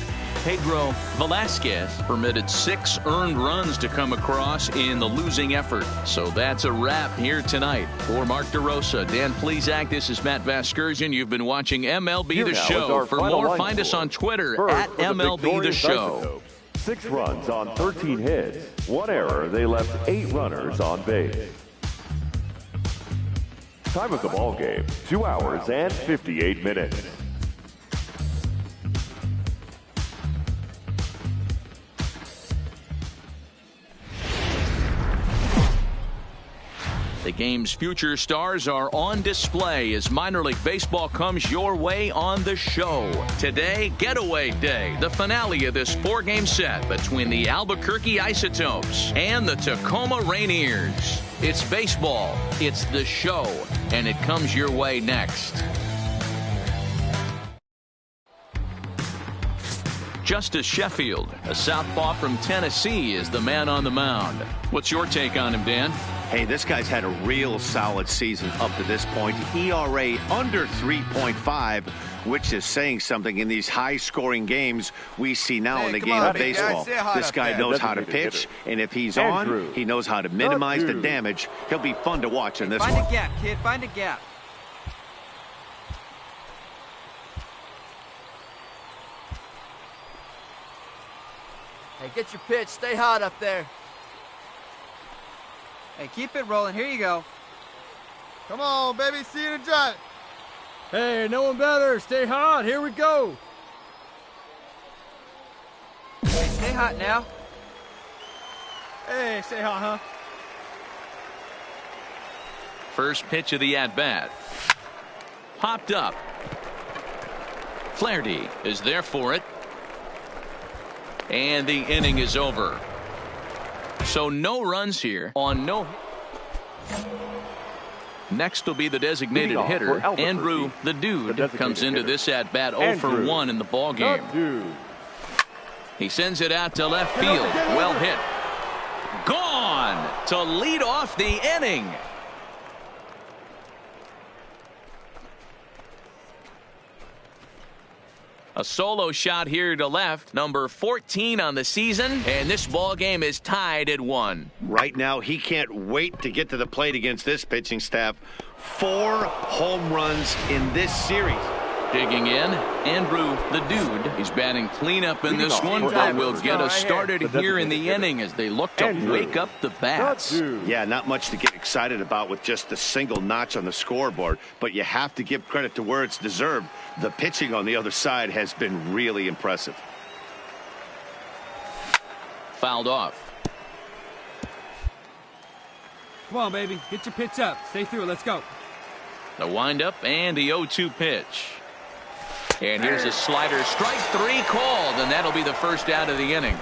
Pedro Velasquez permitted 6 earned runs to come across in the losing effort. So that's a wrap here tonight. For Mark DeRosa, Dan Plesac, this is Matt Vasgersian. You've been watching MLB The Show. For more, find us on Twitter at MLB The Show. 6 runs on 13 hits. 1 error. They left 8 runners on base. Time of the ball game, 2 hours and 58 minutes. The game's future stars are on display as minor league baseball comes your way on the show. Today, Getaway Day, the finale of this 4-game set between the Albuquerque Isotopes and the Tacoma Rainiers. It's baseball, it's the show, and it comes your way next. Justice Sheffield, a southpaw from Tennessee, is the man on the mound. What's your take on him, Dan? Hey, this guy's had a real solid season up to this point. ERA under 3.5, which is saying something in these high-scoring games we see now in the game of baseball. This guy knows how to pitch, and if he's on, he knows how to minimize the damage. He'll be fun to watch in this one. Find a gap, kid. Find a gap. Hey, get your pitch. Stay hot up there. Hey, keep it rolling. Here you go. Come on, baby. See you in the drive. Hey, no one better. Stay hot. Here we go. Hey, stay hot now. Hey, stay hot, huh? First pitch of the at-bat. Popped up. Flaherty is there for it. And the inning is over. So no runs here on no. Next will be the designated hitter, Andrew the Dude, comes into this at bat 0 for 1 in the ball game. He sends it out to left field. Well hit. Gone to lead off the inning. A solo shot here to left, number 14 on the season, and this ball game is tied at 1. Right now, he can't wait to get to the plate against this pitching staff. 4 home runs in this series. Digging in, Andrew the Dude. He's batting cleanup in this one, but will get us started here in the inning as they look to wake up the bats. Yeah, not much to get excited about with just a single notch on the scoreboard, but you have to give credit to where it's deserved. The pitching on the other side has been really impressive. Fouled off. Come on, baby. Get your pitch up. Stay through it. Let's go. The windup and the 0-2 pitch. And here's a slider. Strike 3 called, and that'll be the first out of the inning.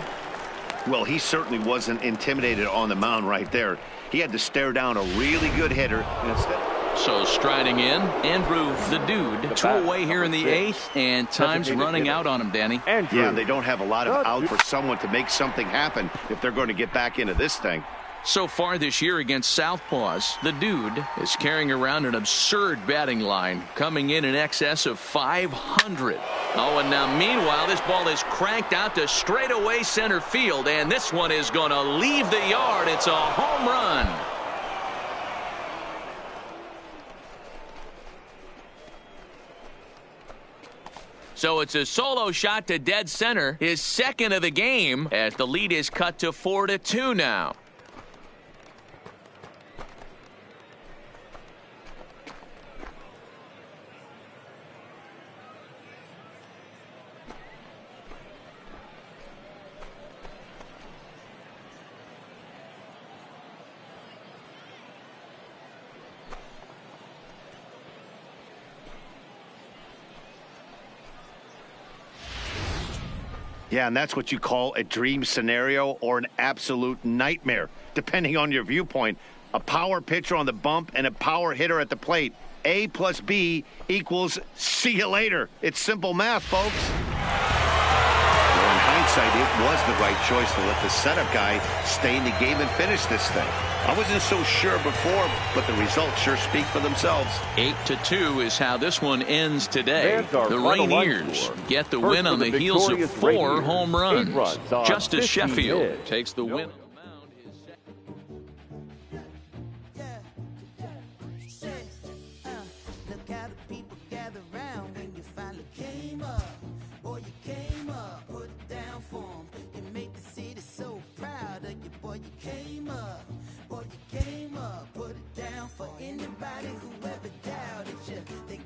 Well, he certainly wasn't intimidated on the mound right there. He had to stare down a really good hitter instead. So striding in, Andrew the Dude. 2 away here in the 8th, and time's running out on him, Danny. Yeah, they don't have a lot of out for someone to make something happen if they're going to get back into this thing. So far this year against Southpaws, the Dude is carrying around an absurd batting line, coming in excess of 500. Oh, and now meanwhile, this ball is cranked out to straightaway center field, and this one is going to leave the yard. It's a home run. So it's a solo shot to dead center, his second of the game, as the lead is cut to 4-2 now. Yeah, and that's what you call a dream scenario or an absolute nightmare, depending on your viewpoint. A power pitcher on the bump and a power hitter at the plate. A plus B equals see you later. It's simple math, folks. Well, in hindsight, it was the right choice to let the setup guy stay in the game and finish this thing. I wasn't so sure before, but the results sure speak for themselves. 8-2 is how this one ends today. The Rainiers get the win on the heels of 4 home runs. Justice Sheffield takes the win. For anybody who ever doubted you, they